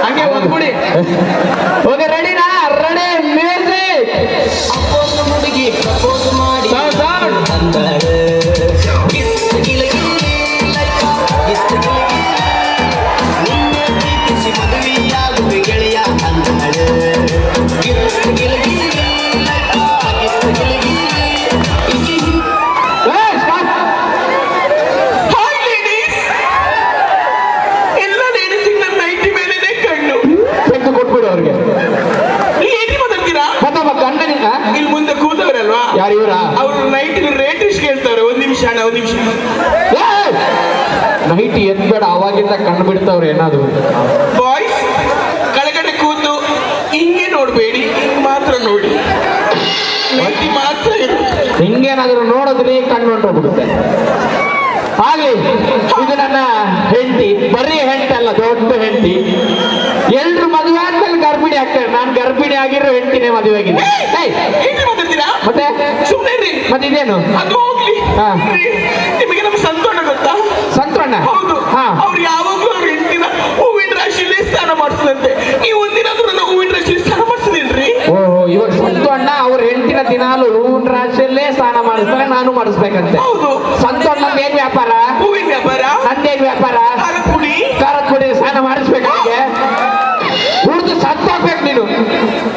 ಹಂಗೆ ಒದ್ಬಿಡಿ. ಓಕೆ, ರೆಡಿನಾ? Ready, music. ಇಲ್ಲಿ ಮುಂದೆ ಕೂತವರಲ್ವಾ, ಯಾರು ಇವರ? ಅವರು ನೈಟ್ ರೇಟ್ ಎಷ್ಟು ಕೇಳ್ತಾರೆ? ಒಂದ್ ನಿಮಿಷ ಅಣ್ಣ, ಒಂದ್ ನಿಮಿಷ. ನೈಟ್ ಎದ್ಬೇಡ, ಅವಾಗಿಂದ ಕಣ್ಣು ಬಿಡ್ತಾವ್ರೆ ಏನಾದ್ರು. ಬಾಯ್ಸ್ ಕೆಳಗಡೆ ಕೂತು ಹಿಂಗೆ ನೋಡ್ಬೇಡಿ, ಹಿಂಗ್ ಮಾತ್ರ ನೋಡಿ, ನೈಟಿ ಮಾತ್ರ ಇರುತ್ತೆ. ಹಿಂಗೇನಾದ್ರು ನೋಡಿದ್ರೆ ಕಣ್ಣು ಹೊಂಟೋಗ್ಬಿಡುತ್ತೆ. ಹಾಗೆ ಇದು ನನ್ನ ಹೆಂಡತಿ, ಬರೀ ಹೆಂಡತಿ ಅಲ್ಲ, ದೊಡ್ಡ ಹೆಂಡತಿ. ಎಲ್ರು ಮದುವೆ ಆದ್ಮೇಲೆ ಗರ್ಭಿಣಿ ಆಗ್ತಾರೆ. ಹೆಂಡತಿನೇ ಮದುವೆ ಆಗಿದೆ. ಏಯ್, ಏನ್ರಿ ಮಾತಾಡ್ತೀರಾ? ಮತ್ತೆ ಸುಮ್ನೆ ರೀ. ಮತ್ತೆ ಇದೇನು? ಅದು ಹೋಗ್ಲಿ. ಹಾ. ರೀ, ನಿಮಗೆ ನಮ್ಮ ಸಂತೋಷ ಗೊತ್ತಾ? ಸಂತೋಣ? ಹೌದು. ಹಾ. ಅವ್ರು ಯಾವಾಗ್ಲೂ ಅವ್ರ ಹೆಂಡತಿನ ಹೂವಿನ ರಾಶಿಯಲ್ಲೇ ಸ್ನಾನ ಮಾಡಿಸಿದಂತೆ. ನೀವು ಒಂದಿನಾದ್ರೂ ನನ್ನ ಹೂವಿನ ರಾಶಿಯಲ್ಲಿ ಸ್ನಾನ ಮಾಡಿಸಿದಿಲ್ರಿ? ಓಹೋ, ಇವಾಗ ಸಂತೋಣ ಅವ್ರ ಹೆಂಡತಿನ ದಿನಾಲು ಹೂವಿನ ರಾಶಿಯಲ್ಲೇ ಸ್ನಾನ ಮಾಡಿಸ್ತಾರೆ, ನಾನು ಮಾಡಿಸ್ಬೇಕಂತೆ. ಹೌದು. ಸಂತೋಷ ಏನ್ ವ್ಯಾಪಾರ? ಹೂವಿನ ವ್ಯಾಪಾರ. ನಂದೇನ್ ವ್ಯಾಪಾರ? ಖಾರದ ಪುಡಿ. ಖಾರದ ಪುಡಿ ಸ್ನಾನ ಮಾಡಿಸ್ಬೇಕು ನನಗೆ. ಹುಡ್ದು ಸತ್ತೋಗ್ಬೇಕು ನೀನು.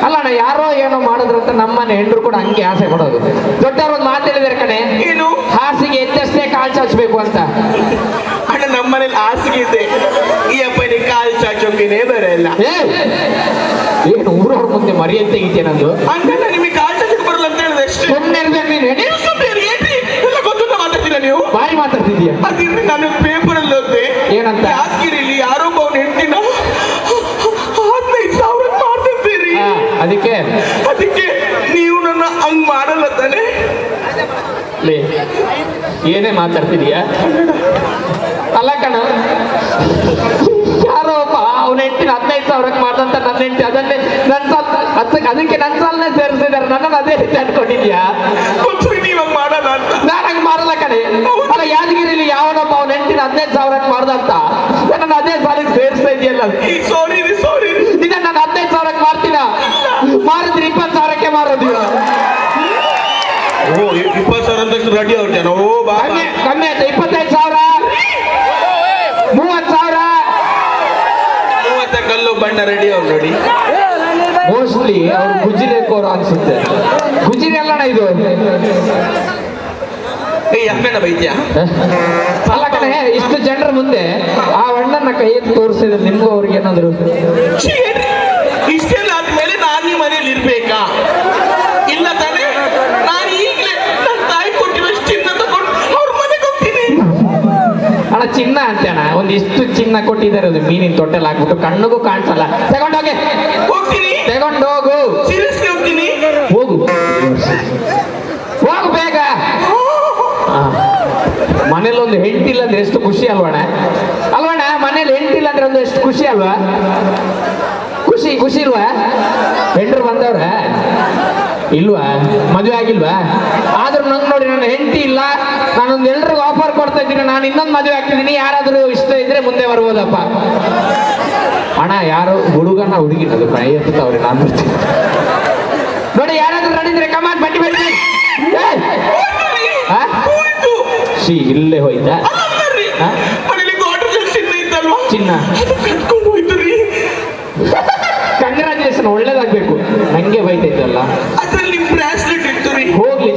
ಅಲ್ಲ ಅಣ್ಣ, ಯಾರೋ ಏನೋ ಮಾಡಿದ್ರು ಅಂತ ನಮ್ಮನೆ ಹೆಂಡ್ರು ಕೂಡ ಹಂಗೆ ಆಸೆ ಪಡೋದು. ದೊಡ್ಡವ್ರು ಒಂದು ಮಾತು ಹೇಳಿದಾರೆ ಕಣೆ, ಏನು? ಹಾಸಿಗೆ ಎದ್ದಷ್ಟೇ ಕಾಲ್ ಚಾಚಬೇಕು ಅಂತ. ಅಣ್ಣ, ನಮ್ಮನೇಲಿ ಹಾಸಿಗೆ ಇದೆ, ಈ ಅಪ್ಪನಿಗೆ ಕಾಲು ಚಾಚೋಕಿನೇ ಬರಲ್ಲ. ಏನು ಊರವ್ರ ಮುಂದೆ ಮರ್ಯಾದೆ ತೆಗಿತೀಯ ನಂದು? ಹಂಗಲ್ಲ, ನಿಮಗೆ ಕಾಲು ಚಾಚೋಕೆ ಬರಲ್ಲ ಅಂತ ಹೇಳಿದೆ ಅಷ್ಟೇ. ಸುಮ್ಮನೆ ಇರ್ಬೇಕು ನೀನು. ನೀವು ಸುಮ್ಮನೆ ಇರಿ, ಏನ್ರಿ ಎಲ್ಲ ಗೊತ್ತಿಲ್ಲ ಮಾತಾಡ್ತೀರಾ ನೀವು? ಬಾರಿ ಮಾತಾಡ್ತಿದೀಯ. ಅದಿರ್ರಿ, ನಾನು ಪೇಪರ್ ಅಲ್ಲಿ ಓದ್ದೆ. ಏನಂತ? ಯಾದಗಿರಿಲಿ ಯಾರೋ ಅವ್ನ ಹೆಂಡತಿನ 15,000 ಮಾಡ್ತಿದ್ದೀರಿ. ಅದಕ್ಕೆ ನೀವು ನನ್ನ ಹಂಗ್ ಮಾಡಲ್ಲ ತಾನೆ? ಲೇ, ಏನೇ ಮಾತಾಡ್ತಿದೀಯ? ಅಲ್ಲ ಕಣ, ಯಾರೋ ಒಬ್ಬ ಅವನ ಹೆಂಡತಿನ 15,000 ಮಾಡ್ದಂತ ನನ್ನ ಹೆಂಡತಿ ಅದನ್ನೇ ಅದಕ್ಕೆ ನನ್ನ ಸಾಲನೇ ಸೇರಿಸಿದಾರೆ. ನನ್ನನ್ನು ಅದೇ ರೀತಿ ಅನ್ಕೊಂಡಿದ್ಯಾ? ಗೊತ್ತು ನೀವು ಹಂಗ್ ಮಾಡಲ್ಲ ಅಂತ. ನಾನು ಹಂಗೆ ಮಾಡಲ್ಲ ಕಣೆ. ಅಲ್ಲ, ಯಾದಗಿರಿಲಿ ಯಾವನೊಬ್ಬ ಅವನ ಹೆಂಡತಿನ 15,000 ಮಾಡ್ದಂತ ನನ್ನನ್ನು ಅದೇ ಸಾಲಿಗೆ ಸೇರಿಸ್ತಾ ಇದೆಯಲ್ಲ. ಸಾರಿ ಇನ್ನ ನಾನು 15,000 ಮಾಡ್ತೀನ? ಮಾರಿದ್ರೆ 20,000ಕ್ಕೆ ಮಾರೋದು. ಓ, 20,000 ಅಂತ ರೆಡಿ ಅವ್ರ. ಓ ಬಾ, ಕಮ್ಮಿ ಆಯ್ತು. 25,000, 30,000. 30 ಕಲ್ಲು ಬಣ್ಣ ರೆಡಿ ಅವ್ರು ನೋಡಿ. ಮೋಸ್ಟ್ಲಿ ಅವ್ರು ಗುಜಿರೇಕೋರು ಅನ್ಸುತ್ತೆ. ಗುಜಿರಿ ಅಲ್ಲಣ್ಣ ಇದು. ಯಾಕಣ್ಣ ಬೈದ್ಯ? ಅಲ್ಲ ಕಣೆ, ಇಷ್ಟು ಜನರ ಮುಂದೆ ಆ ಅಣ್ಣನ ಕೈ ಎತ್ತಿ ತೋರಿಸಿದ್ರೆ ನಿಮ್ಗೂ ಅವ್ರಿಗೆ ಏನಾದ್ರು ಇಷ್ಟೆಲ್ಲ ಆದ್ಮೇಲೆ ನಾನು ಈ ಮನೇಲಿ ಇರ್ಬೇಕಾ? ಇಲ್ಲ ತಾನೆ? ನಾನು ಈಗಲೇ ನನ್ನ ತಾಯಿ ಕೊಟ್ಟಿರೋಷ್ಟು ಚಿನ್ನ ತಗೊಂಡು ಅವ್ರ ಮನೆಗೆ ಹೋಗ್ತೀನಿ. ಅಣ್ಣ, ಚಿನ್ನ ಅಂತೇಣ ಒಂದಿಷ್ಟು ಚಿನ್ನ ಕೊಟ್ಟಿದ್ದಾರೆ, ಅದು ಮೀನಿನ ತೊಟ್ಟೆಲ್ ಹಾಕ್ಬಿಟ್ಟು ಕಣ್ಣಿಗೂ ಕಾಣಿಸಲ್ಲ. ತಗೊಂಡೋಗೆ, ಹೋಗ್ತೀನಿ. ತಗೊಂಡೋಗು. ಸೀರಿಯಸ್ಲಿ ಹೋಗ್ತೀನಿ. ಹೋಗು ಹೋಗು ಬೇಗ. ಮನೇಲಿ ಒಂದು ಹೆಂಡತಿಲ್ಲ ಅಂದ್ರೆ ಎಷ್ಟು ಖುಷಿ ಅಲ್ವಣ್ಣ? ಮನೇಲಿ ಹೆಂಡತಿಲ್ಲ ಅಂದ್ರೆ ಒಂದು ಎಷ್ಟು ಖುಷಿ ಅಲ್ವಾ? ಖುಷಿ ಇಲ್ವಾ? ಹೆಂಡ್ರು ಬಂದವ್ರ ಇಲ್ವಾ? ಮದುವೆ ಆಗಿಲ್ವಾ? ಆದ್ರೂ ನಂಗೆ ನೋಡಿ, ನನ್ನ ಹೆಂಡತಿ ಇಲ್ಲ, ನಾನೊಂದು ಎಲ್ರಿಗೂ ಆಫರ್ ಕೊಡ್ತಾ ಇದ್ದೀನಿ, ನಾನು ಇನ್ನೊಂದು ಮದುವೆ ಆಗ್ತಿದ್ದೀನಿ, ಯಾರಾದ್ರೂ ಇಷ್ಟ ಇದ್ರೆ ಮುಂದೆ ಬರ್ಬೋದಪ್ಪ. ಅಣ್ಣ, ಯಾರು ಹುಡುಗನ ಹುಡುಗಿನದು ಕೈ ಎತ್ತವ್ರೆ, ನಾನು ಬರ್ತೀನಿ ನೋಡಿ. ಯಾರಾದ್ರೂ ನಡೀದ್ರೆ ಕಮಾನ್ ಬಟ್ಟಿ ಬನ್ನಿ. ಇಲ್ಲೇ ಹೋಯ್ತಾ? ಚಿನ್ನ ಕಟ್ಕೊಂಡು ಹೋಯ್ತು ರೀ. ಕಂಗ್ರಾಚುಲೇಷನ್, ಒಳ್ಳೇದಾಗ್ಬೇಕು. ನಂಗೆ ಬೈತೈತಲ್ಲ. ಅದ್ರಲ್ಲಿ ಬ್ರಾಸ್ಲೆಟ್ ಇತ್ತು ರೀ. ಹೋಗ್ಲಿ,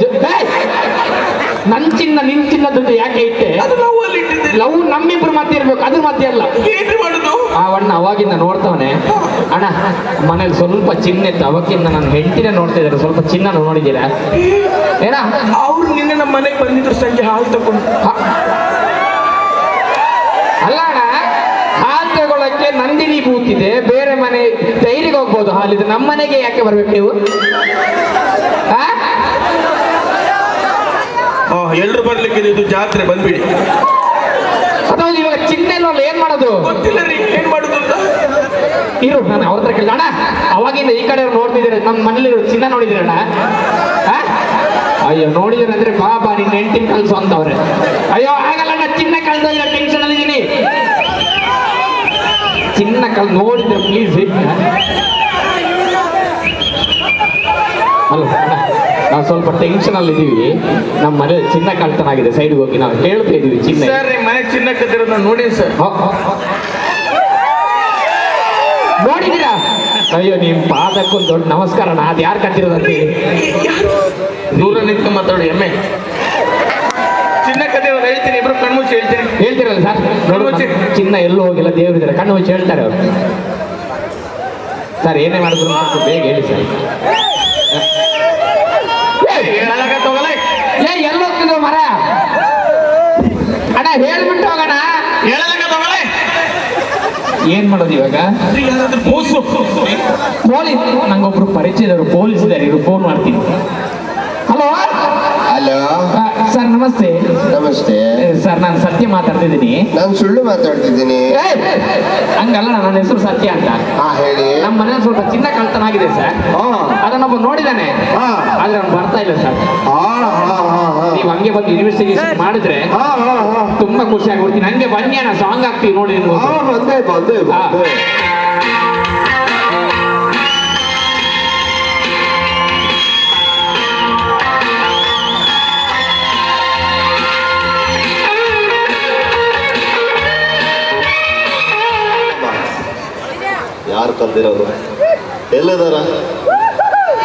ನನ್ ಚಿನ್ನ ನಿನ್ ಚಿನ್ನದಂತೆ ಯಾಕೆ ಇಟ್ಟೆ? ಅದು ಲವ್ ಅಲ್ಲಿ ಇಟ್ಟಿದ್ದೆ. ಲವ್ ನಮ್ಮಿಬ್ರು ಮಧ್ಯೆ ಇರ್ಬೇಕು, ಅದ್ರ ಮಧ್ಯೆ ಅಲ್ಲ. ಏನ್ರಿ ಮಾಡುದು? ಆ ಅಣ್ಣ ಅವಾಗಿಂದ ನೋಡ್ತಾವನೆ. ಅಣ್ಣ, ಮನೇಲಿ ಸ್ವಲ್ಪ ಚಿನ್ನ ಇತ್ತು, ಅವಕ್ಕಿಂತ ನನ್ನ ಹೆಂಡತಿನ ನೋಡ್ತಾ ಇದ್ದಾರೆ. ಸ್ವಲ್ಪ ಚಿನ್ನ ನೋಡಿದ್ದೀರಾ? ಏನ ಅವ್ರು ನಿನ್ನೆ ನಮ್ಮ ಮನೆಗೆ ಬಂದಿದ್ರು ಸಂಜೆ ಹಾಲು ತಗೊಂಡು. ಅಲ್ಲ ಅಣ್ಣ, ಹಾಲು ತಗೊಳಕ್ಕೆ ನಂದಿನಿ ಬೂತಿದೆ, ಬೇರೆ ಮನೆ ಡೈರಿಗೆ ಹೋಗ್ಬೋದು ಹಾಲಿದೆ, ನಮ್ಮ ಮನೆಗೆ ಯಾಕೆ ಬರ್ಬೇಕು ನೀವು? ಎಲ್ರು ಬರ್ಲಿಕ್ಕೆ ಇದು ಜಾತ್ರೆ, ಬಂದ್ಬಿಡಿ. ಅದೌದು, ಇವಾಗ ಚಿನ್ನ ಇಲ್ವಲ್ಲ, ಏನ್ ಮಾಡೋದು? ಗೊತ್ತಿಲ್ಲ ರೀ, ಏನ್ ಮಾಡುದು ಅಂತ. ಇರು, ನಾನು ಅವ್ರ ಹತ್ರ ಕೇಳ. ಅಣ್ಣ, ಅವಾಗಿಂದ ಈ ಕಡೆ ನೋಡ್ತಿದ್ದೀರ, ನಮ್ಮ ಮನೇಲಿ ಚಿನ್ನ ನೋಡಿದಿರಣ್ಣ? ಅಯ್ಯೋ, ನೋಡಿದ್ರೆ ಅಂದ್ರೆ ಬಾ ನಿನ್ನ ಹೆಂಡತಿನ ಕಲ್ಸು ಅಂತವ್ರೆ. ಅಯ್ಯೋ ಆಗಲ್ಲ, ನಾ ಚಿನ್ನ ಕಳ್ದೋಗಿಲ್ಲ, ಟೆನ್ಷನ್ ಅಲ್ಲಿದ್ದೀನಿ. ಚಿನ್ನ ನೋಡಿದ್ರೆ ಪ್ಲೀಸ್. ಅಲ್ಲ, ನಾವು ಸ್ವಲ್ಪ ಟೆನ್ಷನ್ ಅಲ್ಲಿ ಇದೀವಿ. ನಮ್ಮ ಮನೆ ಚಿನ್ನ ಕಳ್ತನ ಆಗಿದೆ, ಸೈಡ್ಗೆ ಹೋಗಿ ನಾವು ಹೇಳ್ತಾ ಇದೀವಿ. ಚಿನ್ನ ಸರ್, ಮನೆ ಚಿನ್ನ ಕದ್ದಿರೋದು ನೋಡಿ ಸರ್. ನೋಡಿದ್ದೀರಾ? ಅಯ್ಯೋ, ನಿಮ್ ಪಾದಕ್ಕೊಂದು ದೊಡ್ಡ ನಮಸ್ಕಾರ. ಅದು ಯಾರು ಕಟ್ಟಿರೋದಂತ ದೂರ ನಿಂತು ಮಾತಾಡಿ. ಎಮ್ಮೆ ಚಿನ್ನ ಕದ್ದಿರೋದು ಹೇಳ್ತೀನಿ, ಇಬ್ರು ಕಣ್ಮುಚ್ಚಿ ಹೇಳ್ತೀನಿ. ಹೇಳ್ತಿರಲ್ಲ ಸರ್? ಕಣ್ಮುಚ್ಚಿ. ಚಿನ್ನ ಎಲ್ಲೂ ಹೋಗಿಲ್ಲ, ದೇವರಿದ್ದಾರೆ, ಕಣ್ಣು ಮುಚ್ಚಿ ಹೇಳ್ತಾರೆ ಅವರು. ಸರ್, ಏನೇ ಮಾಡಿದ್ರು ಬೇಗ ಹೇಳಿ ಸರ್. ಎಲ್ಲೋಗ್ತಿದ್ರು ಮರ? ಅಣ್ಣ, ಹೇಳ್ಬಿಟ್ಟು ಹೋಗೋಣ. ಏನ್ ಮಾಡೋದು ಇವಾಗ? ಪೊಲೀಸ್, ನಂಗೊಬ್ರು ಪರಿಚಯದವರು ಪೊಲೀಸ್ ಇದ್ದಾರೆ, ಇವರು ಫೋನ್ ಮಾಡ್ತೀನಿ. ಹಲೋ ಹಲೋ ಸರ್, ನಮಸ್ತೆ. ನಮಸ್ತೆ ಸರ್, ನಾನು ಸತ್ಯ ಮಾತಾಡ್ತಿದ್ದೀನಿ. ನಾನು ಸುಳ್ಳು ಮಾತಾಡ್ತಿದ್ದೀನಿ. ಹಂಗಲ್ಲ ನನ್ನ ಹೆಸರು ಸತ್ಯ ಅಂತ. ಹಾ ಹೇಳಿ. ನಮ್ಮ ಮನೇಲಿ ಸ್ವಲ್ಪ ಚಿನ್ನ ಕಳ್ತನ ಆಗಿದೆ ಸರ್. ಅದನ್ನೊಬ್ಬ ನೋಡಿದಾನೆ, ಆದ್ರೆ ಅವ್ನು ಬರ್ತಾ ಇಲ್ಲ ಸರ್. ನೀವು ಹಂಗೆ ಬಂದು ಇನ್ವೆಸ್ಟಿಗೇಷನ್ ಮಾಡಿದ್ರೆ ತುಂಬಾ ಖುಷಿ ಆಗ್ಬಿಡ್ತೀನಿ. ಹಂಗೆ ಬನ್ನಿ ಅಣ್ಣ, ಸಾಂಗ್ ಆಗ್ತೀವಿ ನೋಡಿ ನೀವು. ಯಾರು ಕಲ್ದಿರೋದು? ಎಲ್ಲದಾರ?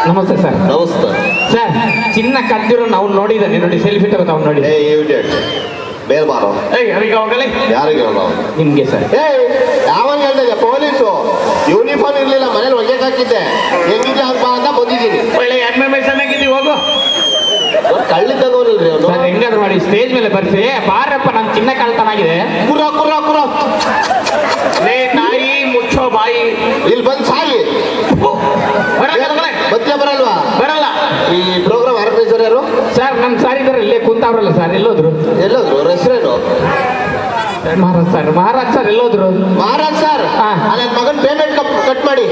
ನಮಸ್ತೆ ಸರ್. ನಮಸ್ಕಾರ ಸರ್. ಚಿನ್ನ ಕದ್ದಿರೋ ನಾವು ನೋಡಿದ್ದಾನೆ, ನೋಡಿ ಸೆಲ್ಫಿ ತಗೋತ ಅವ್ನು ನೋಡಿ. ಬೇಲ್ ಮಾರೋ. ಯಾರಿಗೆ ನಿಮ್ಗೆ ಸರ್. ಯಾವಾಗ ಹೇಳ್ದೆ? ಪೊಲೀಸು ಯೂನಿಫಾರ್ಮ್ ಇರ್ಲಿಲ್ಲ, ಮನೇಲಿ ಒಗೆಕ್ ಹಾಕಿದ್ದೆ. ಹೆಂಗಿದ್ದೆ ಹಬ್ಬ ಅಂತ ಬಂದಿದ್ದೀನಿ. ಒಳ್ಳೆ ಚೆನ್ನಾಗಿದ್ದೀವಿ, ಹೋಗು. ಕಳ್ಳಿ ತಗೋರಿಲ್ರಿ ಅವನು. ಸರ್ ಹೆಂಗಾದ್ರು ಮಾಡಿ ಸ್ಟೇಜ್ ಮೇಲೆ ಬರ್ಸಿ. ಬಾರಪ್ಪ, ನಮ್ ಚಿನ್ನ ಕಳ್ತನ ಆಗಿದೆ. ಕುರ ಕುರ ಕುರ. ನಾಯಿ ಮುಚ್ಚೋ ಬಾಯಿ. ಇಲ್ಲಿ ಬಂದ್ ಸಾಯಿ. ಮತ್ತೆ ಬರಲ್ವಾ? ಬರಲ್ಲ. ಈ ಪ್ರೋಗ್ರಾಮ್ ಆರ್ಗನೈಸರ್ ಯಾರು? ಸರ್ ನಮ್ ಸಾರ್ ಇದಾರೆ, ಇಲ್ಲೇ ಕುಂತಾವ್ರಲ್ಲ ಸರ್. ಎಲ್ಲೋದ್ರು? ಅವ್ರ ಹೆಸರೇನು? ಮಹಾರಾಜ್ ಸರ್. ಮಹಾರಾಜ್ ಸರ್ ಎಲ್ಲೋದ್ರು? ಮಹಾರಾಜ್ ಸರ್. ನನ್ನ ಮಗನ್ ಪೇಮೆಂಟ್ ಕಟ್ ಮಾಡಿ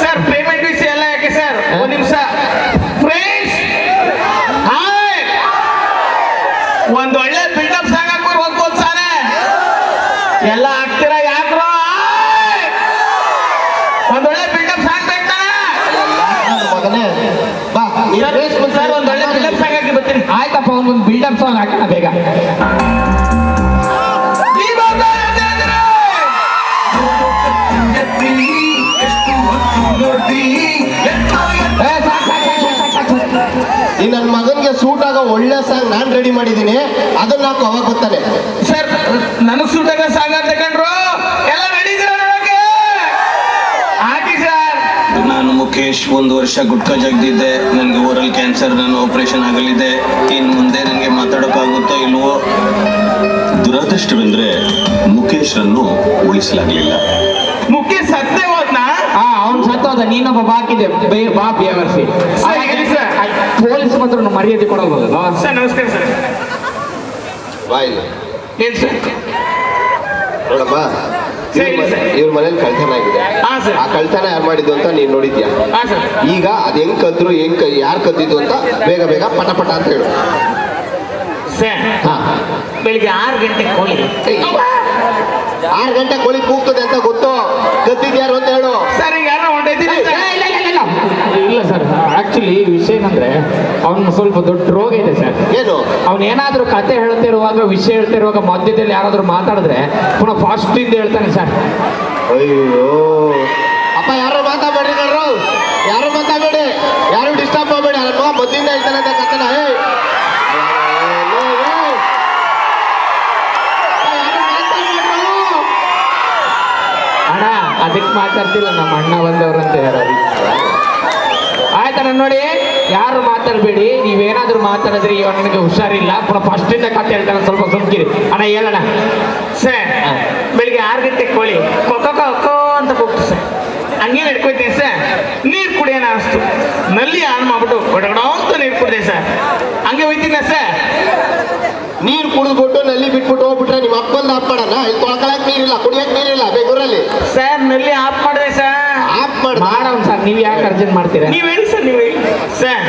ಸರ್. ಪೇಮೆಂಟ್ ವಿಷಯ ಎಲ್ಲ ಯಾಕೆ ಸರ್? ಒಂದ್ ನಿಮಿಷ ಫ್ರೆಂಡ್ಸ್. ಹಾಯ್, ಒಂದ್ ಒಳ್ಳೆ ಬಿಲ್ಡಪ್ ಸಾಂಗ್ ಹಾಕ್ಬಿಟ್ಟು ಹೋಗ್ಬೋದ್ಸಾನೆ ಎಲ್ಲ ಆಗ್ತೀರಾ? ಯಾಕ್ರೋ ಒಂದ್ ಒಳ್ಳೆ ಬಿಲ್ಡಪ್ ಸಾಂಗ್ ಬೇಕಾನೆ ಮಗನೇ. ಬಾ ಸರ್, ಒಂದ್ ಒಳ್ಳೆ ಬಿಲ್ಡಪ್ ಸಾಂಗ್ ಹಾಕಿ ಬರ್ತೀನಿ. ಆಯ್ತಪ್ಪ, ಒಂದು ಬಿಲ್ಡಪ್ ಸಾಂಗ್ ಹಾಕೋಣ ಬೇಗ. ಈ ನನ್ನ ಮಗನ್ಗೆ ಸೂಟ್ ಆಗೋ ಒಳ್ಳೆ ಸಾಂಗ್ ನಾನ್ ರೆಡಿ ಮಾಡಿದ್ದೀನಿ, ಅದನ್ನ ಹಾಕು, ಅವಾಗ ಗೊತ್ತಾನೆ. ಸರ್, ನನಗ್ ಸೂಟ್ ಆಗೋ ಸಾಂಗ್ ಅಂತ ಕಂಡ್ರು ಎಲ್ಲ ರೆಡಿ ನೋಡಕ್ಕೆ ಹಾಕಿ ಸರ್. ನಾನು ಮುಖೇಶ್, 1 ವರ್ಷ ಗುಟ್ಕಾ ಜಗ್ದಿದ್ದೆ. ನನಗೆ ಓರಲ್ ಕ್ಯಾನ್ಸರ್, ನಾನು ಆಪರೇಷನ್ ಆಗಲಿದೆ. ಇನ್ನು ಮುಂದೆ ನನಗೆ ಮಾತಾಡೋಕ್ಕಾಗುತ್ತೋ ಇಲ್ವೋ? ದುರದೃಷ್ಟವೆಂದ್ರೆ ಮುಖೇಶ್ರನ್ನು ಉಳಿಸಲಾಗಲಿಲ್ಲ. ಮುಖೇಶ್ ಸತ್ತೇ ಹೋದ್ನಾ? ಅವ್ನು ಸತ್ತೋದ, ನೀನೊಬ್ಬ ಬಾಕಿದೆ ಬಾ ಬೇವರ್ಸಿ. ಪೊಲೀಸ್ ಬಂದ್ರು ಮರ್ಯಾದೆ ಕೊಡಲ್ವಲ್ಲ ಸರ್. ನಮಸ್ಕಾರ ಸರ್. ಬಾಯ್ ಏನ್ ಸರ್? ನೋಡಮ್ಮ, ಇವ್ರ ಮನೇಲಿ ಕಳ್ತನ ಆಗಿದೆ. ಆ ಕಳ್ತನ ಯಾರು ಮಾಡಿದ್ದು ಅಂತ ನೀನ್ ನೋಡಿದ್ಯಾ? ಈಗ ಅದ್ ಹೆಂಗ್ ಕದ್ರು, ಯಾರು ಕದ್ದಿದ್ದು ಅಂತ ಬೇಗ ಬೇಗ ಪಟ ಪಟ ಅಂತ ಹೇಳು. ಸರ್, ಬೆಳಿಗ್ಗೆ 6 ಗಂಟೆಗೆ ಕೋಳಿ. 6 ಗಂಟೆ ಕೋಳಿ ಕೂಗ್ತದೆ ಅಂತ ಗೊತ್ತು. ಕದ್ದಿದ್ ಯಾರು ಅಂತ ಹೇಳು. ಸರ್, ಈಗ ಯಾರೋ ಹೊಂಟಿದ್ದೀನಿ. ಇಲ್ಲ ಸರ್, ಆಕ್ಚುಲಿ ವಿಷಯ ಏನಂದ್ರೆ ಅವ್ನು ಸ್ವಲ್ಪ ದೊಡ್ಡ ರೋಗ ಇದೆ ಸರ್. ಏನು? ಅವನೇನಾದ್ರೂ ಕತೆ ಹೇಳ್ತಿರುವಾಗ, ವಿಷಯ ಹೇಳ್ತಿರುವಾಗ ಮಧ್ಯದಲ್ಲಿ ಯಾರಾದ್ರೂ ಮಾತಾಡಿದ್ರೆ ಪುನಃ ಫಾಸ್ಟ್ ಇಂದ ಹೇಳ್ತಾನೆ ಸರ್. ಅಯ್ಯೋ ಅಪ್ಪ, ಯಾರು ಮಾತಾಡ್ಬೇಡ್ರಿ ಕಣ್ರು, ಯಾರು ಮಾತಾಡ್ಬೇಡಿ, ಯಾರು ಡಿಸ್ಟರ್ಬ್ ಮಾಡಬೇಡಿ. ನನ್ನ ಮಗ ಮೊದಲಿಂದ ಹೇಳ್ತಾನೆ ಅಂತ ಕಥನ. ಅಣ್ಣ ಅದಕ್ಕೆ ಮಾತಾಡ್ತಿಲ್ಲ, ನಮ್ಮ ಅಣ್ಣ ಬಂದವ್ರಂತ ಹೇಳೋದು. ಆಯ್ತಣ್ಣ, ನೋಡಿ ಯಾರು ಮಾತಾಡಬೇಡಿ. ನೀವೇನಾದ್ರೂ ಮಾತಾಡಿದ್ರೆ ಇವಾಗ ನನಗೆ ಹುಷಾರಿಲ್ಲ, ಪುನಃ ಫಸ್ಟ್ ಇಂದ ಕತೆ ಹೇಳ್ತಾನೆ, ಸ್ವಲ್ಪ ಸುಮ್ಕಿರಿ. ಅಣ್ಣ ಹೇಳಣ್ಣ. ಸರ್, ಬೆಳಿಗ್ಗೆ 6 ಗಂಟೆಗೆ ಕೋಳಿ ಕೊಕ್ಕೋ ಅಂತ ಕೂಗ್ತು ಸರ್. ಹಂಗೆ ನಡ್ಕೊಯ್ತೀನಿ ಸರ್. ನೀರು ಕುಡಿಯೋಣ ಅಷ್ಟು ನಲ್ಲಿ ಆನ್ ಮಾಡ್ಬಿಟ್ಟು ಹೊಡಗಡ ಅಂತ ನೀರು ಕುಡಿದೆ ಸರ್. ಹಂಗೆ ಹೋಯ್ತಿಲ್ಲ ಸರ್. ನೀರು ಕುಡಿದ್ಬಿಟ್ಟು ನಲ್ಲಿ ಬಿಟ್ಬಿಟ್ಟು ಹೋಗ್ಬಿಟ್ರೆ ನಿಮ್ಮ ಅಪ್ಪಂದ ಆಫ್ ಮಾಡೋಣ. ಇಲ್ಲಿ ತೊಳ್ಕೊಳಕ್ ನೀರಿಲ್ಲ, ಕುಡಿಯಕ್ ನೀರಿಲ್ಲ ಬೆಂಗಳೂರಲ್ಲಿ. ಸರ್, ನಲ್ಲಿ ಆಫ್ ಮಾಡಿದೆ ಸರ್. ಆಫ್ ಮಾಡೋಣ ಸರ್. ನೀವು ಯಾಕೆ ಅರ್ಜೆಂಟ್ ಮಾಡ್ತೀರಾ? ನೀವು ಹೇಳಿ ಸರ್, ನೀವು ಹೇಳಿ ಸರ್.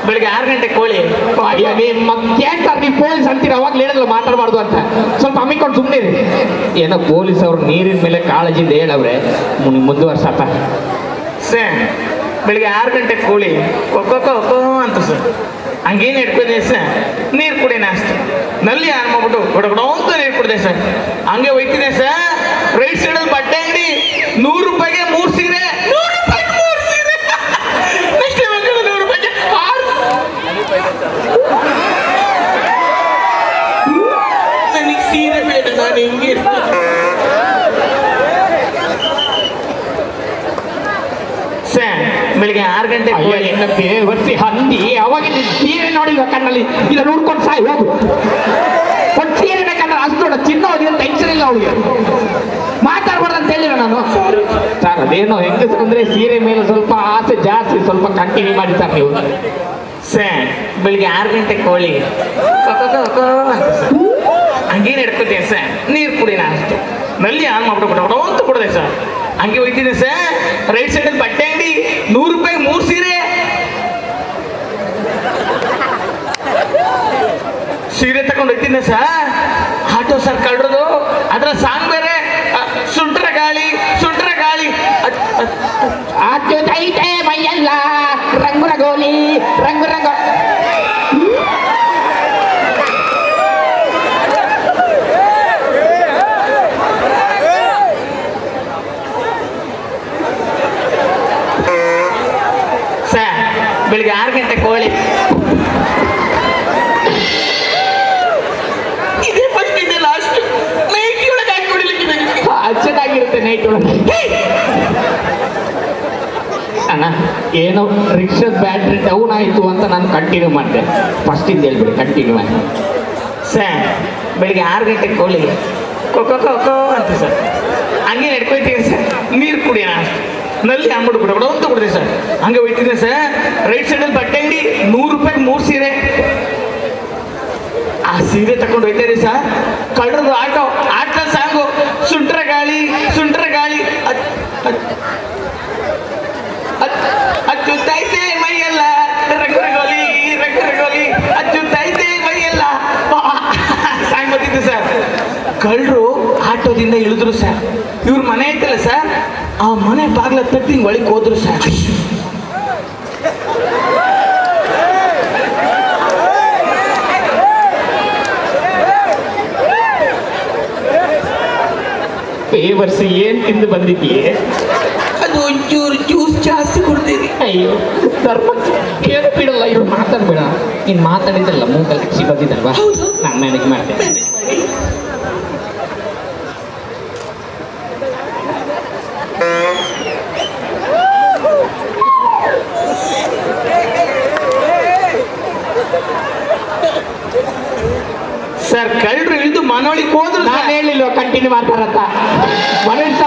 ಬೆಳಿಗ್ಗೆ 6 ಗಂಟೆ ಕೋಳಿ. ಯಾಕೆ ಸರ್ ನೀವು ಪೊಲೀಸ್ ಅಂತೀರ? ಅವಾಗ್ಲೂ ಹೇಳಿದ್ಲು ಮಾತಾಡಬಾರ್ದು ಅಂತ. ಸ್ವಲ್ಪ ಹಮ್ಮಿಕೊಂಡು ಸುಮ್ಮನೆ ಇರಿ. ಏನೋ ಪೊಲೀಸ್ ಅವ್ರು ನೀರಿನ ಮೇಲೆ ಕಾಳಜಿಯಿಂದ ಹೇಳವ್ರೆ, ಮುಂದುವರ್ಸಪ್ಪ. ಸರ್, ಬೆಳಿಗ್ಗೆ 6 ಗಂಟೆ ಕೋಳಿ ಕೊಕ್ಕೋ ಅಂತ ಸರ್. ಹಂಗೇನು ಇಟ್ಕೊಂಡಿದೆ ಸರ್. ನೀರು ಕುಡಿಯೋಣ ಅಷ್ಟು ನಲ್ಲಿ ಆನ್ ಮಾಡ್ಬಿಟ್ಟು ಹೊಡಗಡ ಅಂತ ನೀರು ಕುಡಿದೆ ಸರ್. ಹಂಗೆ ಹೋಯ್ತಿದೆ ಸರ್. ರೈಟ್ ಸೈಡಲ್ಲಿ ಬಟ್ಟೆ ಅಂಗಡಿ, 100 ರೂಪಾಯಿಗೆ 3 ಸೀರೆ. 100 ರೂಪಾಯಿಗೆ 3 ಸೀರೆ. ನೆಕ್ಸ್ಟ್ 100 ರೂಪಾಯಿಗೆ 6. ನನಗೆ ಸೀರೆ ಬೇಡ, ನಾನು ಹಿಂಗೆ ಸರ್. ಬೆಳಿಗ್ಗೆ 6 ಗಂಟೆ ಬರ್ತಿ ಹಂದಿ. ಅವಾಗ ಸೀರೆ ನೋಡಿಲ್ವ ಕಣ್ಣಲ್ಲಿ? ಇಲ್ಲ ನೋಡ್ಕೊಂಡು ಸಾಯಿ ಹೋಗು. ಒಂದು ಸೀರೆ ಬೇಕಂದ್ರೆ ಅಷ್ಟು ನೋಡ, ಚಿನ್ನ ಹೋಗಿ ಟೆನ್ಷನ್ ಇಲ್ಲ ಅವಳಿಗೆ. ಮಾತಾಡ್ಬಾರ್ದು ಅಂತ ಹೇಳಿಲ್ಲ ನಾನು ಸರ್. ಅದೇನೋ ಹೆಂಗಸಂದ್ರೆ ಸೀರೆ ಮೇಲೆ ಸ್ವಲ್ಪ ಆಸೆ ಜಾಸ್ತಿ, ಸ್ವಲ್ಪ ಕಂಟಿನ್ಯೂ ಮಾಡಿ ಸರ್ ನೀವು. ಸರ್, ಬೆಳಿಗ್ಗೆ 6 ಗಂಟೆ ಕೋಳಿ ಹಂಗೇನು ಹಿಡ್ಕೊತೀನಿ ಸರ್. ನೀರು ಕುಡಿನ ಅಷ್ಟು ನಲ್ಲಿ ಆನ್ ಮಾಡ್ಬಿಟ್ಟು ಕೊಡೋ ಅಂತ ಕೊಡದೆ ಸರ್. ಹಂಗೆ ಹೋಗ್ತೀನಿ ಸರ್, ರೈಟ್ ಸೈಡಲ್ಲಿ ಬಟ್ಟೆ ಅಂಗಡಿ, 100 ರೂಪಾಯಿ 3 ಸೀರೆ. ಸೀರೆ ತಗೊಂಡು ಹೋಗ್ತೀನಿ ಸರ್, ಆಟೋ ಸರ್ ಕಳ್ರದು, ಅದ್ರ ಸಾಂಗ್ ಬೇರೆ, ಸುಂಟ್ರ ಗಾಳಿ ಸುಂಟ್ರ ಗಾಳಿ. ಅಚ್ಚುತೈತೆ ಮೈಯೆಲ್ಲ ರಂಗು ರಂಗೋಲಿ ರಂಗು ರಂಗ. ಸರ್ ಬೆಳಿಗ್ಗೆ 6 ಗಂಟೆ ಕೋಳಿ. ಇದೇ ಫಸ್ಟ್ ಇದೆ ಲಾಸ್ಟ್. ನೈಟ್ ಒಳಗೆ ಹಾಕಿ ಕೊಡ್ಲಿಕ್ಕೆ ಚೆನ್ನಾಗಿರುತ್ತೆ ನೈಟ್ ಒಳಗೆ. ಅಣ್ಣ ಏನೋ ರಿಕ್ಷಾದ ಬ್ಯಾಟ್ರಿ ಡೌನ್ ಆಯಿತು ಅಂತ ನಾನು ಕಂಟಿನ್ಯೂ ಮಾಡಿದೆ. ಫಸ್ಟಿಂದ ಹೇಳ್ಬಿಡಿ, ಕಂಟಿನ್ಯೂ ಮಾಡಿ. ಸರ್ ಬೆಳಿಗ್ಗೆ 6 ಗಂಟೆ ಕೋಳಿ ಕೊಕ್ಕೋ ಕೊಕ್ಕೋ ಅಂತ ಸರ್. ಹಂಗೆ ನಡ್ಕೊಯ್ತೀನಿ ಸರ್, ನೀರು ಕುಡಿಯೋಣ ನಲ್ಲಿ ಅಂದ್ಬಿಟ್ಟು ಬಿಡೋ ಅಂತ ಕೊಡ್ತೀವಿ ಸರ್. ಹಂಗೆ ಹೋಯ್ತೀನಿ ಸರ್, ರೈಟ್ ಸೈಡಲ್ಲಿ ಬಟ್ಟೆ ಅಂಗಡಿ, 100 ರೂಪಾಯಿ 3 ಸೀರೆ. ಆ ಸೀರೆ ತಗೊಂಡು ಹೋಯ್ತಾ ಸರ್, ಕಳ್ಳರದು ಆಟೋ ಸಾಂಗು, ಸುಂಟ್ರ ಗಾಳಿ ಸುಂಟ್ರ ಗಾಳಿ. ಅಚ್ಚುತ್ತೈತೆ ಮೈಯೆಲ್ಲ ರಂಗರಂಗೋಲಿ ರಂಗರಂಗೋಲಿ, ಅಚ್ಚುತ್ತೈತೆ ಮೈಯೆಲ್ಲ ಸಾಂಗ್ ಬರ್ತಿತ್ತು ಸರ್. ಕಳ್ಳರು ಆಟೋದಿಂದ ಇಳಿದ್ರು ಸರ್. ಇವ್ರ ಮನೆ ಐತಲ್ಲ ಸರ್, ಆ ಮನೆ ಬಾಗ್ಲ ತಟ್ಟಿ ಹಿಂಗೆ ಒಳಗೆ ಹೋದ್ರು ಸರ್. ವರ್ಷ ಏನ್ ತಿಂದು ಬಂದಿದ್ದೀಯೇ? ಅದು ಒಂಚೂರು ಜ್ಯೂಸ್ ಜಾಸ್ತಿ ಕೊಡ್ತೀರಿ. ಅಯ್ಯೋ ಧರ್ಮ ಕೇಳು ಬಿಡಲ್ಲ, ಇವ್ರು ಮಾತಾಡ್ಬೇಡ. ನೀನು ಮಾತಾಡಿದ್ದಲ್ಲ ಮೂಗಲ್ಲಿ ಕಕ್ಷಿ ಬಂದಿದ್ದಲ್ವಾ, ನಾನು ಮ್ಯಾನೇಜ್ ಮಾಡಿದೆ. ಸರ್ ಕಳ್ಳರು ಇಳಿದು ಮನೋಳಿಗೆ ಹೋದ್ರು. ನಾನು ಹೇಳಿಲ್ವ ಕಂಟಿನ್ಯೂ ಮಾಡ್ತಾರಂತ. ಮನುಷ್ಯ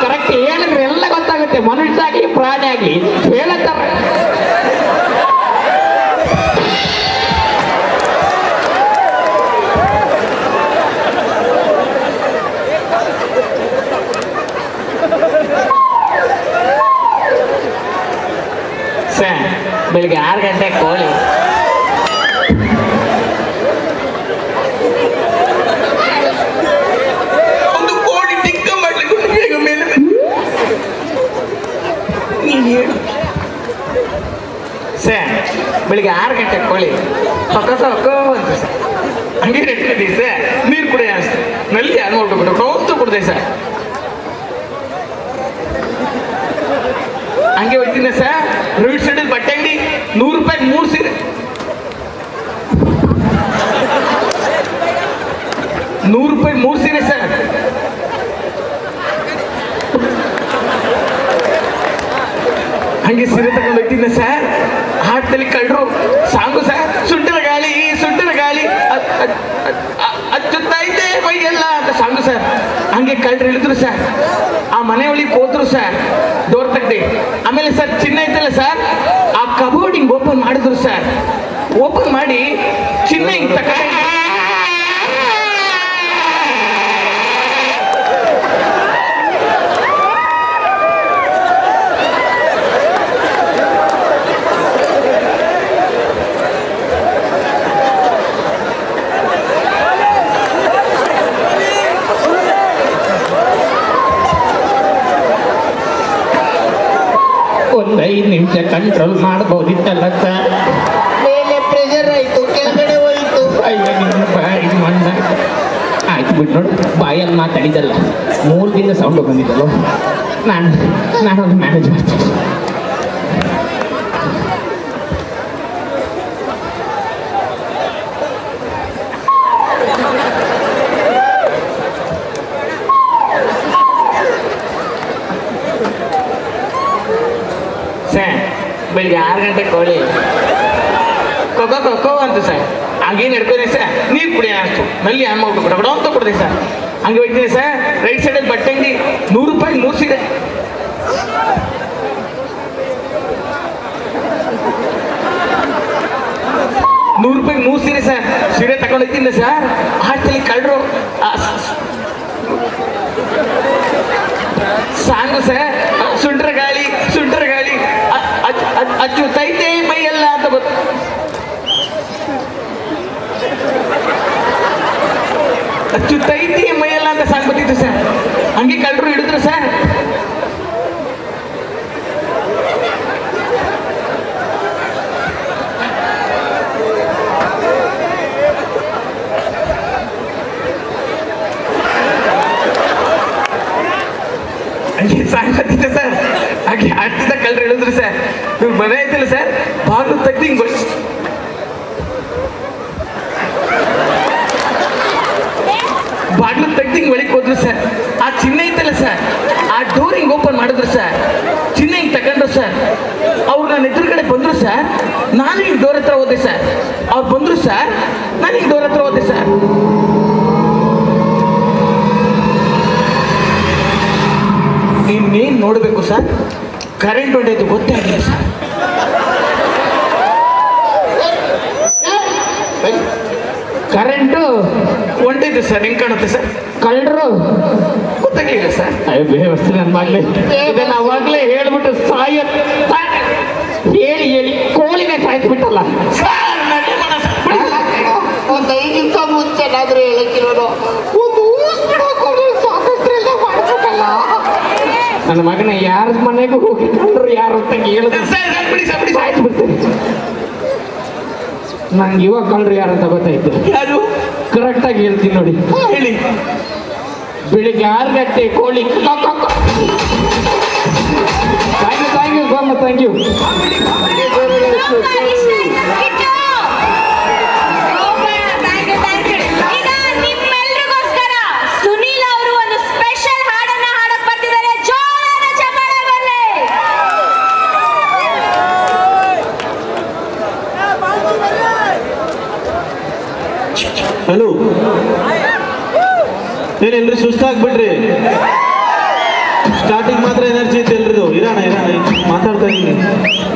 ಕರೆಕ್ಟ್ ಹೇಳಿದ್ರೆ ಎಲ್ಲ ಗೊತ್ತಾಗುತ್ತೆ. ಮನುಷ್ಯ ಆಗಲಿ ಪ್ರಾಣಿ ಆಗಲಿ ಹೇಳತ್ತಾರೆ. ಸರ್ ಬೆಳಿಗ್ಗೆ 6 ಗಂಟೆ ಕೋಳಿ. ಸರ್ ಬೆಳಿಗ್ಗೆ 6 ಗಂಟೆ ಕೋಳಿ ಪಕ್ಕ ಅಂತ ಸರ್. ಹಂಗೆ ನೆಟ್ಕೊಂಡಿದ್ದೀವಿ ಸರ್, ನೀರು ಕುಡಿಯ ಅಷ್ಟೆ ನಲ್ಲಿ ಆನ್ ಮಾಡ್ಬಿಟ್ಟು ಅಂತ ಕೊಡ್ದೆ ಸರ್. ಹಂಗೆ ಹೋಗ್ತೀನಿ ಸರ್, ರೈಟ್ ಸೈಡಲ್ಲಿ ಬಟ್ಟೆ ಅಂಗಡಿ, 100 ರೂಪಾಯಿ 3 ಸೀರೆ. 100 ರೂಪಾಯಿ 3 ಸೀರೆ ಸರ್. ಹಂಗೆ ಸೀರೆ ತಗೊಂಡು ಹೋಗ್ತೀನಿ ಸರ್, ಹಾಟಲ್ಲಿ ಕಳ್ಳರು ಸಾಂಗು ಸರ್, ಸುಂಟರ ಗಾಳಿ ಸುಂಟರ ಗಾಳಿ, ಅಚ್ಚುತ್ತೈತೆ ಮೈಯೆಲ್ಲ ಅಂತ ಸಾಂಗು ಸರ್. ಹಂಗೆ ಕಳ್ಳರು ಇಳಿದ್ರು ಸರ್, ಆ ಮನೆ ಒಳಗೆ ಹೋದ್ರು ಸರ್, ಡೋರ್ ತಗ್ಡಿ. ಆಮೇಲೆ ಸರ್ ಚಿನ್ನ ಐತಲ್ಲ ಸರ್, ಆ ಕಬೋರ್ಡ್ ಹಿಂಗೆ ಓಪನ್ ಮಾಡಿದ್ರು ಸರ್. ಓಪನ್ ಮಾಡಿ ಚಿನ್ನ ಹಿಂಗೆ ತಗೊಂಡು ಒಂದು 5 ನಿಮಿಷ ಕಂಟ್ರೋಲ್ ಮಾಡ್ಬೋದಿತ್ತಲ್ಲ ಸರ್. ಮೇಲೆ ಪ್ರೆಷರ್ ಆಯಿತು, ಕೆಳಗಡೆ ಹೋಯಿತು. ಅಯ್ಯೋ ನಿಮ್ಮ ಬಾಯಿ ಮಣ್ಣ ಆಯ್ತು ಬಿಟ್ಟು ನೋಡಿ. ಬಾಯಲ್ಲಿ ಮಾತಾಡಿದ್ದಲ್ಲ, 3 ದಿನ ಸೌಂಡ್ ಬಂದಿದ್ದಲ್ಲ. ನಾನೊಂದು ಮ್ಯಾನೇಜ್ ಮಾಡ್ತೀನಿ. ಸರ್ ಬೆಳಿಗ್ಗೆ 6 ಗಂಟೆ ಕೋಳಿ ಕೊಕ್ಕೋ ಕೊಕ್ಕೋ ಅಂತ ಸರ್. ಹಂಗೆ ನಡ್ಕೊಂಡಿ ಸರ್, ನೀರು ಕುಡಿಯೋಣ ಅಷ್ಟು ನಲ್ಲಿ ಆನ್ ಮಾಡ್ಬಿಟ್ಟು ಕೊಡೋ ಅಂತ ಕೊಡ್ತೀನಿ ಸರ್. ಹಂಗೆ ಹೋಗ್ತೀನಿ ಸರ್, ರೈಟ್ ಸೈಡಲ್ಲಿ ಬಟ್ಟೆ ಅಂಗಡಿ, 100 ರೂಪಾಯಿ 3 ಸೀರೆ. 100 ರೂಪಾಯಿ 3 ಸೀರೆ ಸರ್. ಸೀರೆ ತಗೊಂಡು ಹೋಗ್ತೀನಿ ಸರ್, ಹಾಟಲ್ಲಿ ಕಳ್ಳರು ಸಾಂಗು ಸರ್ ಸುಂಟ್ರ ಗಾಳಿ ಅಚ್ಚುತ್ತೈತೆ ಮೈಯೆಲ್ಲ ಅಂತ ಗೊತ್ತು. ಅಚ್ಚುತ್ತೈತೆ ಮೈಯೆಲ್ಲ ಅಂತ ಸಾಂಗ್ ಗೊತ್ತಿತ್ತು ಸರ್. ಹಂಗೆ ಕಳ್ಳರು ಹಿಡಿದ್ರು ಸರ್. ಹಂಗೆ ಸಾಂಗ್ ಗೊತ್ತಿತ್ತು ಸರ್. ಹಾಗೆ ಆಡ್ತಿದ್ದ ಕಳ್ಳರು ಹಿಡಿದ್ರು ಸರ್. ಇವ್ರು ಮನೆ ಐತಿಲ್ಲ ಸರ್, ಬಾಗಿಲು ತೆಗ್ದು ಹಿಂಗೆ ಬಾಗಿಲು ತೆಗ್ದು ಹಿಂಗೆ ಒಳಗೆ ಹೋದ್ರು ಸರ್. ಆ ಚಿನ್ನ ಐತಲ್ಲ ಸರ್, ಆ ಡೋರ್ ಹಿಂಗೆ ಓಪನ್ ಮಾಡಿದ್ರು ಸರ್. ಚಿನ್ನ ಹಿಂಗೆ ತಗೊಂಡ್ರು ಸರ್. ಅವ್ರು ನನ್ನ ಎದುರುಗಡೆ ಬಂದರು ಸರ್. ನಾನು ಹಿಂಗೆ ಡೋರ್ ಹತ್ರ ಹೋದೆ ಸರ್. ಅವ್ರು ಬಂದರು ಸರ್, ನಾನು ಹಿಂಗೆ ಡೋರ್ ಹತ್ರ ಹೋದೆ ಸರ್. ಇನ್ನೇನು ನೋಡಬೇಕು ಸರ್, ಕರೆಂಟ್ ಹೊಡೆಯೋದು ಗೊತ್ತೇ ಆಗಿಲ್ಲ ಸರ್. Current ಹೊಂಟಿದ್ದು sir. ಹೆಂಗೆ ಕಾಣುತ್ತೆ ಸರ್? ಕಳ್ಳರು ಗೊತ್ತಾಗಲಿಲ್ಲ ಸರ್. ವ್ಯವಸ್ಥೆ ನನ್ನ ಮಗಳೇ ಇದನ್ನ ಅವಾಗಲೇ ಹೇಳ್ಬಿಟ್ಟು ಹೇಳಿ ಕೋಳಿನೇ ಸಾಯ್ತು ಬಿಟ್ಟಲ್ಲ. ಒಂದು 5 ನಿಮಿಷ ಮುಂಚೆನಾದ್ರೂ ಹೇಳಕ್ಕಿರೋದು ಒಂದು ಸ್ವಾತಂತ್ರ್ಯ ಮಾಡ್ಬೇಕಲ್ಲ. ನನ್ನ ಮಗನ ಯಾರ ಮನೆಗೂ ಹೋಗಿ ಕಳ್ಳರು ಯಾರು ಅಂತ ಹೇಳಿದ್ರು ಸಾಯ್ತು ಬಿಡ್ತೀನಿ. ನಂಗೆ ಇವಾಗ ಕಳ್ಳರು ಯಾರು ಅಂತ ಗೊತ್ತಾಯ್ತು. ಯಾರು? ಕರೆಕ್ಟಾಗಿ ಹೇಳ್ತೀನಿ ನೋಡಿ. ಹೇಳಿ. ಬೆಳಿಗ್ಗೆ 6 ಗಂಟೆ ಕೋಳಿ thank you Soma, thank you. ಈಗ ನಿಮ್ಮೆಲ್ರಿಗೋಸ್ಕರ ಸುನೀಲ್ ಅವರು ಒಂದು ಸ್ಪೆಷಲ್ ಹಾಡನ್ನ ಹಾಡಕ್ ಬರ್ತಿದ್ದಾರೆ. ಜೋರಾದ ಚಪ್ಪಾಳೆ ಬರಲಿ. ಹಲೋ, ಏನೆಲ್ರಿ ಸುಸ್ತಾಗ್ಬಿಟ್ರಿ? ಸ್ಟಾರ್ಟಿಂಗ್ ಮಾತ್ರ ಎನರ್ಜಿ ಇತ್ತು ಎಲ್ರಿದು. ಇರೋಣ ಮಾತಾಡ್ತಾ ಇದ್ದೀನಿ.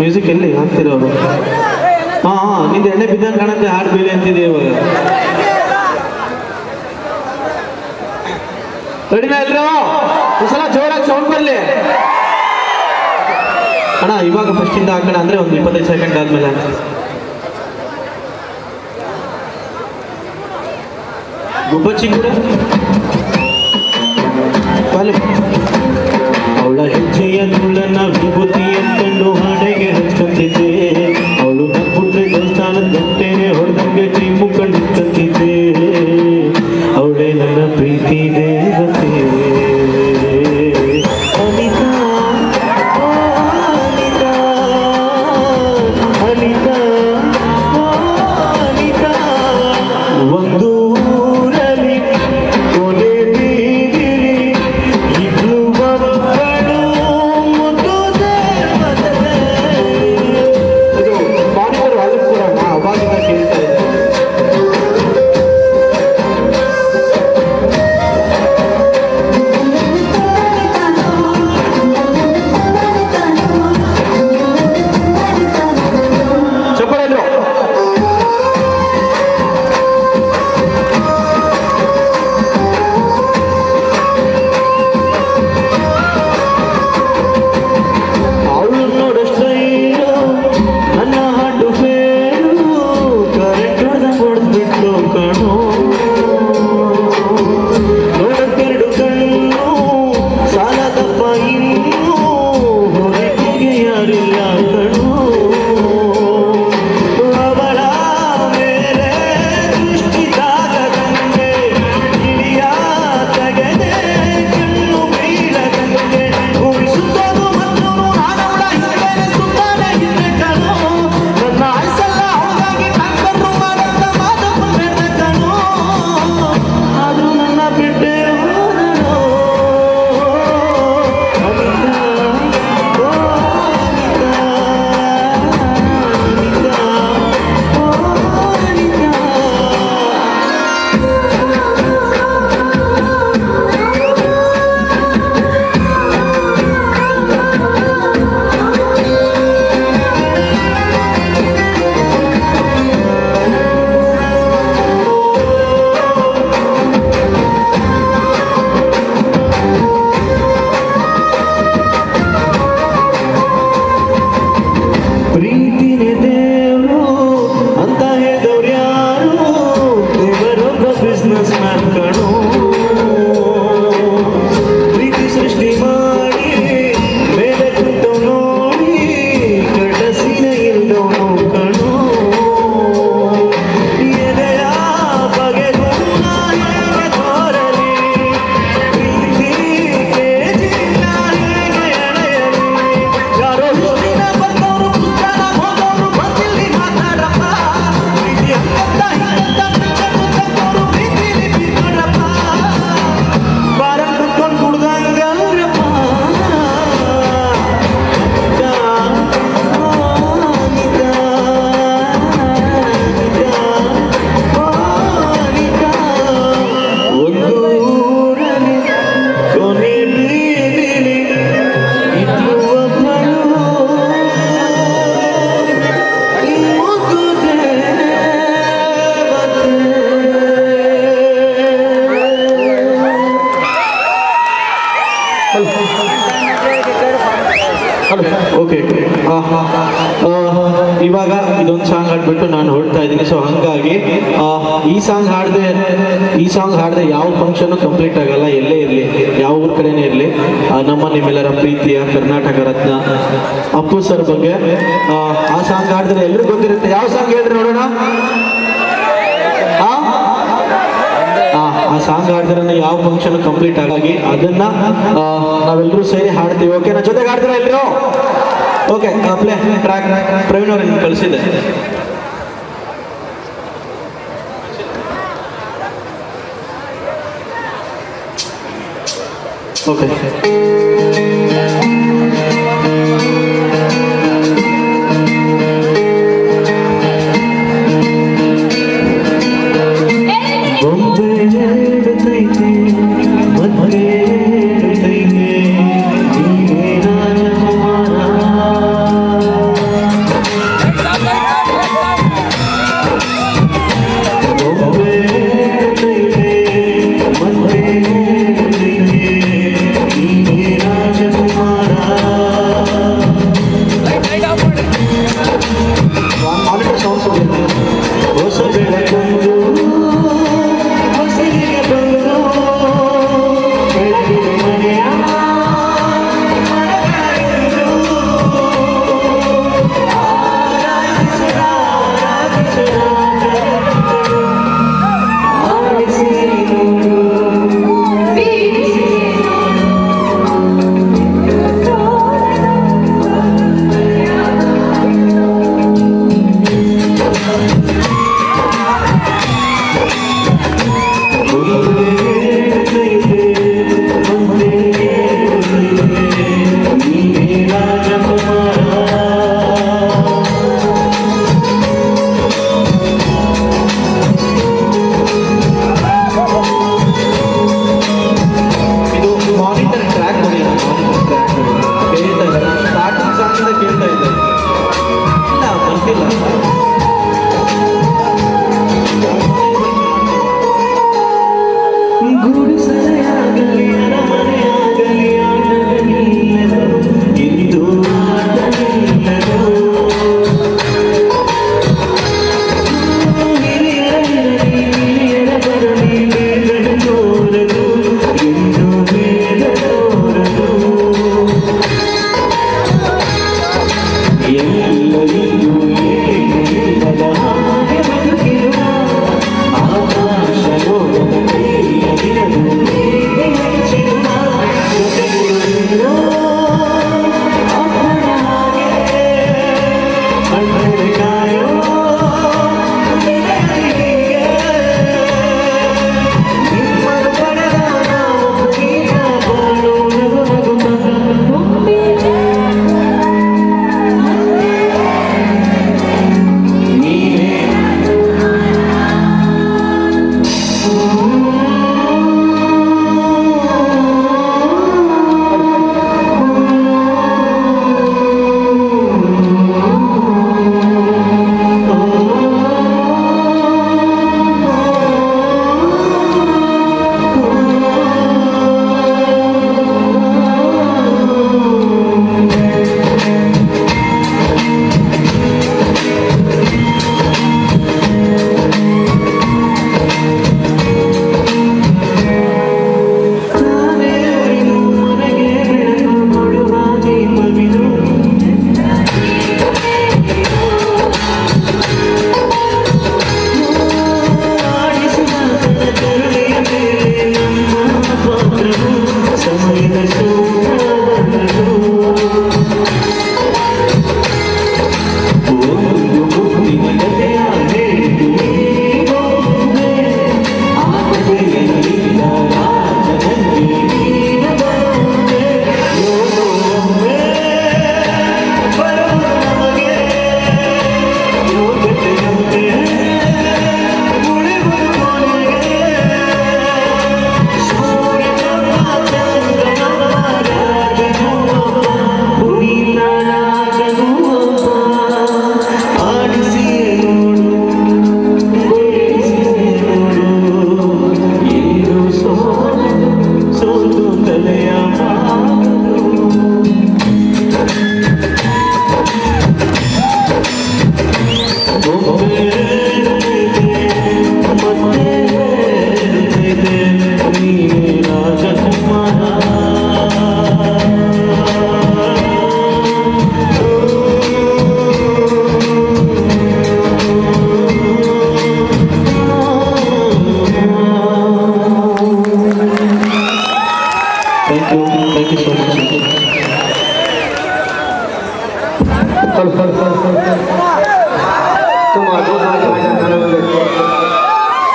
ಮ್ಯೂಸಿಕ್ ಎಲ್ಲಿ ಹಾಕ್ತಿರೋರು? ಹಾಂ, ನಿಂದು ಎಣ್ಣೆ ಬಿದ್ದಂಗೆ ಕಾಣುತ್ತೆ. ಹಾಡು ಬೀಳಿ ಅಂತಿದೆ ಇವಾಗ. ರೆಡಿನಾ ಎಲ್ರು? ಒಂದ್ಸಲ ಜೋರಾಗಿ ಸೌಂಡ್ ಬರಲಿ ಅಣ್ಣ. ಇವಾಗ ಫಸ್ಟಿಂದ ಹಾಕೋಣ ಅಂದರೆ ಒಂದು 25 ಸೆಕೆಂಡ್ ಆದಮೇಲೆ ಗುಬ್ಬಚ್ಚಿ ಕೂಡ ಅವಳ ಹೆಜ್ಜೆಯ ನುಳ್ಳನ್ನ ವಿಭೂತಿ ಎಂತಂಡು ಹಾಡೆಗೆ ಹಚ್ಕೊಂತಿದ್ದೆ. ಅವಳು ನಗ್ಬಿಟ್ರೆ ದೇವಸ್ಥಾನದ ಗಂಟೆನೆ ಹೊಡೆದಂಗೆ ಕೈ ಮುಕ್ಕಂಡಿತ್ತಂತಿದ್ದೆ. ಅವಳೇ ನನ್ನ ಪ್ರೀತಿ ದೇವತೆ ಅನಿತಾ, ಅನಿತಾ, ಅನಿತಾ, ಅನಿತಾ. ಒಂದು ಊರಲ್ಲಿ ಓಕೆ ಇವಾಗ ಇದೊಂದು ಸಾಂಗ್ ಹಾಡ್ಬಿಟ್ಟು ನಾನು ಹೊರಡ್ತಾ ಇದ್ದೀನಿ. ಸೊ ಹಂಗಾಗಿ ಈ ಸಾಂಗ್ ಹಾಡದೆ ಯಾವ ಫಂಕ್ಷನ್ ಕಂಪ್ಲೀಟ್ ಆಗಲ್ಲ. ಎಲ್ಲೇ ಇರಲಿ, ಯಾವ ಊರ ಕಡೆನೇ ಇರಲಿ, ನಿಮ್ಮೆಲ್ಲರ ಪ್ರೀತಿಯ ಕರ್ನಾಟಕ ರತ್ನ ಅಪ್ಪು ಸರ್ ಬಗ್ಗೆ ಆ ಸಾಂಗ್ ಹಾಡಿದ್ರೆ ಎಲ್ರಿಗೂ ಗೊತ್ತಿರುತ್ತೆ. ಯಾವ ಸಾಂಗ್ ಹೇಳ್ರಿ ನೋಡೋಣ. ಆ ಸಾಂಗ್ ಹಾಡಿದ್ರೆ ಯಾವ ಫಂಕ್ಷನ್ ಕಂಪ್ಲೀಟ್ ಆಗಿ ಅದನ್ನ ನಾವೆಲ್ಲರೂ ಸೇರಿ ಹಾಡ್ತೀವಿ. ಓಕೆ, ನಾ ಜೊತೆಗೆ ಹಾಡ್ತೀರಾ ಎಲ್ರು? ಓಕೆ, ಪ್ಲೇ ಟ್ರ್ಯಾಕ್ ಪ್ರವೀಣ್ ಅವ್ರಿಗೆ ಕಳಿಸಿದ್ದೆ. Okay, Rajakumara you so much.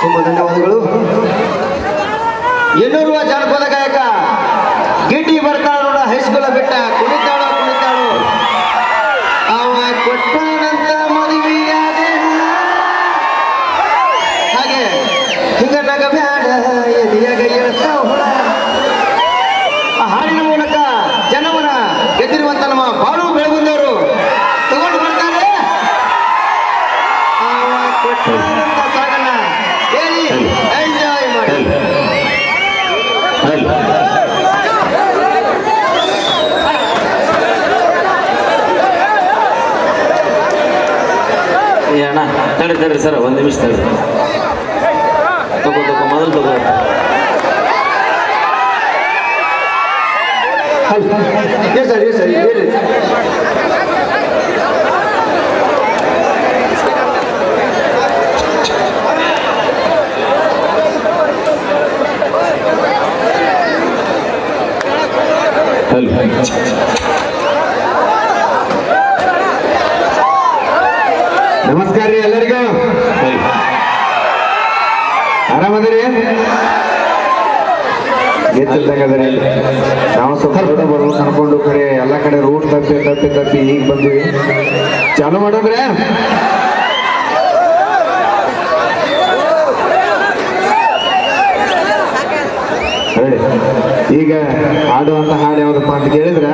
ತುಂಬ ಧನ್ಯವಾದಗಳು. ಎನ್ನೂರುವ ಜಾನಪದ ಗಾಯಕ ಗಿಡ್ಡಿ ಬರ್ತಾಳ ನೋಡ, ಹೈಸ್ಕೂಲ ಬಿಟ್ಟ ಕುಣಿತಾಳು ಅವ ಕೊಟ್ಟನಂತ ಮದುವೆಯಾದೆ ಹಾಗೆ ಹಿಂಗ ನಗ ಬ್ಯಾಡ ಎದೆಯಾಗ ಹೇಳ್ತಾವ ಹುಳ. ಆ ಹಾಡಿನ ಮೂಲಕ ಜನವನ್ನ ಗೆದ್ದಿರುವಂತ ನಮ್ಮ ಬಾಳು ಬೆಳಗುಂದವರು ತಗೊಂಡು ಬರ್ತಾರೆ. ಅವ ಕೊಟ್ಟನಂತ ಸಾಗನ್ನ ಹೇಳಿ ಎಂಜಾಯ್ ಮಾಡಿ. ಅಣ್ಣ ತಡಿ ಸರ್, ಒಂದು ನಿಮಿಷ ತಡಿ. ತಗೋ ಮೊದಲು ತಗೋ. ಸರಿ ಹೇಳಿ. ನಮಸ್ಕಾರ ರೀ ಎಲ್ಲರಿಗೂ. ಆರಾಮದಿರಿ? ಗೆದ್ದಿಲ್ದಂಗದ್ರಿ. ನಾವು ಸ್ವಲ್ಪ ಬರ್ಬೇಕು ಅನ್ಕೊಂಡು ಕಡೆ ಎಲ್ಲ ಕಡೆ ರೂಟ್ ತಪ್ಪಿ ಈಗ ಬಂದ್ವಿ. ಚಾಲು ಮಾಡೋದ್ರೆ ಈಗ ಹಾಡುವಂತ ಹಾಡು ಯಾವ್ದಪ್ಪ ಅಂತ ಕೇಳಿದ್ರ,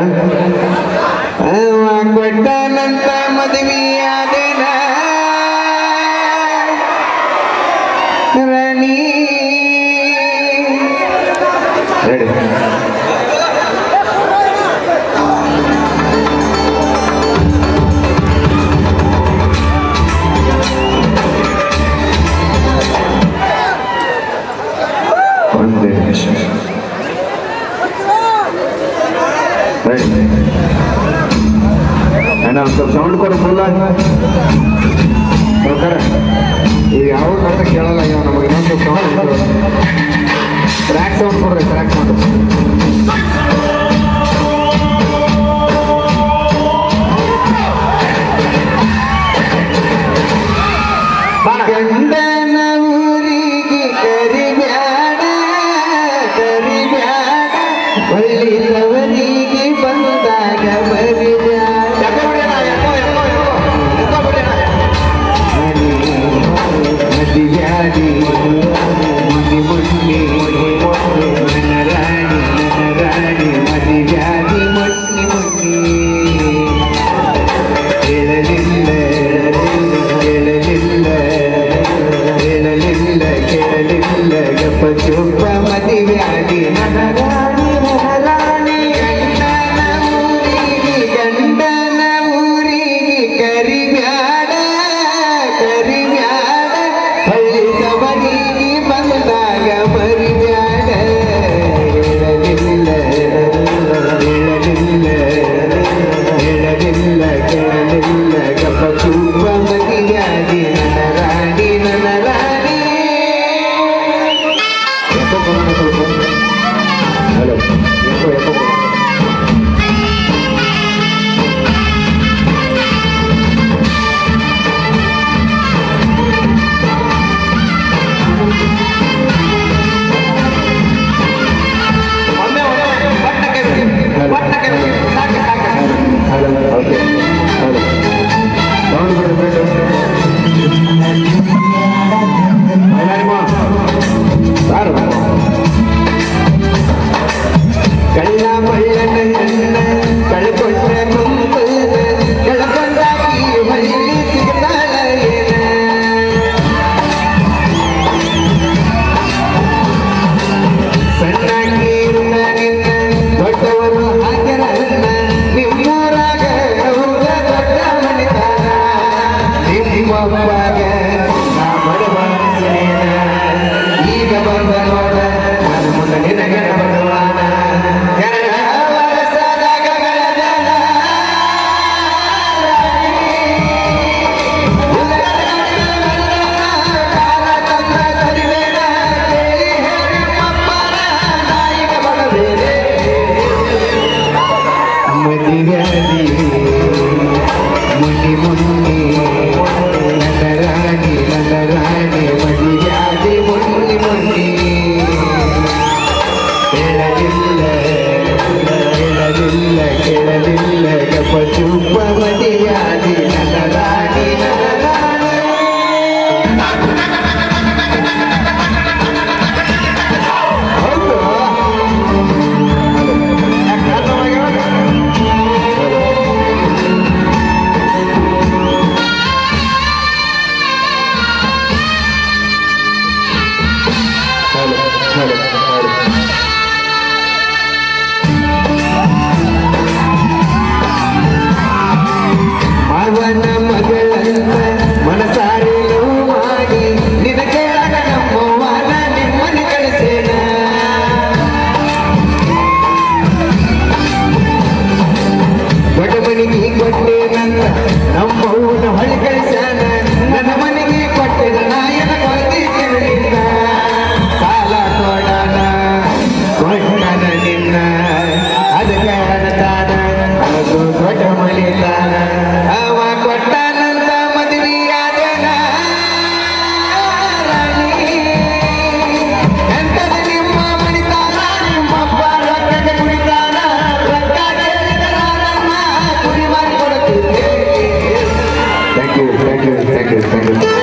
ಕೊಟ್ಟನಂತ ಮದುವೆಯಾದೇನ ರಾಣಿ. ರೆಡಿ? ಒಂದೇ ನಿಮಿಷ. ಅಣ್ಣ ಒಂದು ಸ್ವಲ್ಪ ಸೌಂಡ್ ಕೊಡು ಫುಲ್ಲ. ಈಗ ಯಾವ ಅಂತ ಕೇಳಲ್ಲ, ಈಗ ನಮಗೆ ಇನ್ನೊಂದು ಸೌಂಡ್ ಟ್ರ್ಯಾಕ್ ಸೌಂಡ್ ಕೊಡ್ರಿ, ಟ್ರ್ಯಾಕ್ ಸೌಂಡ್. ಗಂಡನ ಊರಿಗೆ ಕರಿಬ್ಯಾಡ ಒಳ್ಳಿಲ್ಲವರಿಗೆ ಬಂದಾಗ ಬರಿಬ್ಯಾಡ. ಮದಿವ್ಯಾಡಿ ಮುನ್ನಿ ನನ್ನ ರಾಣಿ ಮದಿವ್ಯಾಡಿ ಮುನ್ನಿ ಹೇಳಲಿಲ್ಲ ಗಪ್ಪ ಚುಪ್ಪ ಮದಿವ್ಯಾಡಿ ನನ್ನ ರಾಣಿ ಗಂಡನ ಊರಿಗೆ ಕರಿಬ್ಯಾಡ ಹಳ್ಳಿ ತವರಿಗೆ thank you thank you thank you thank you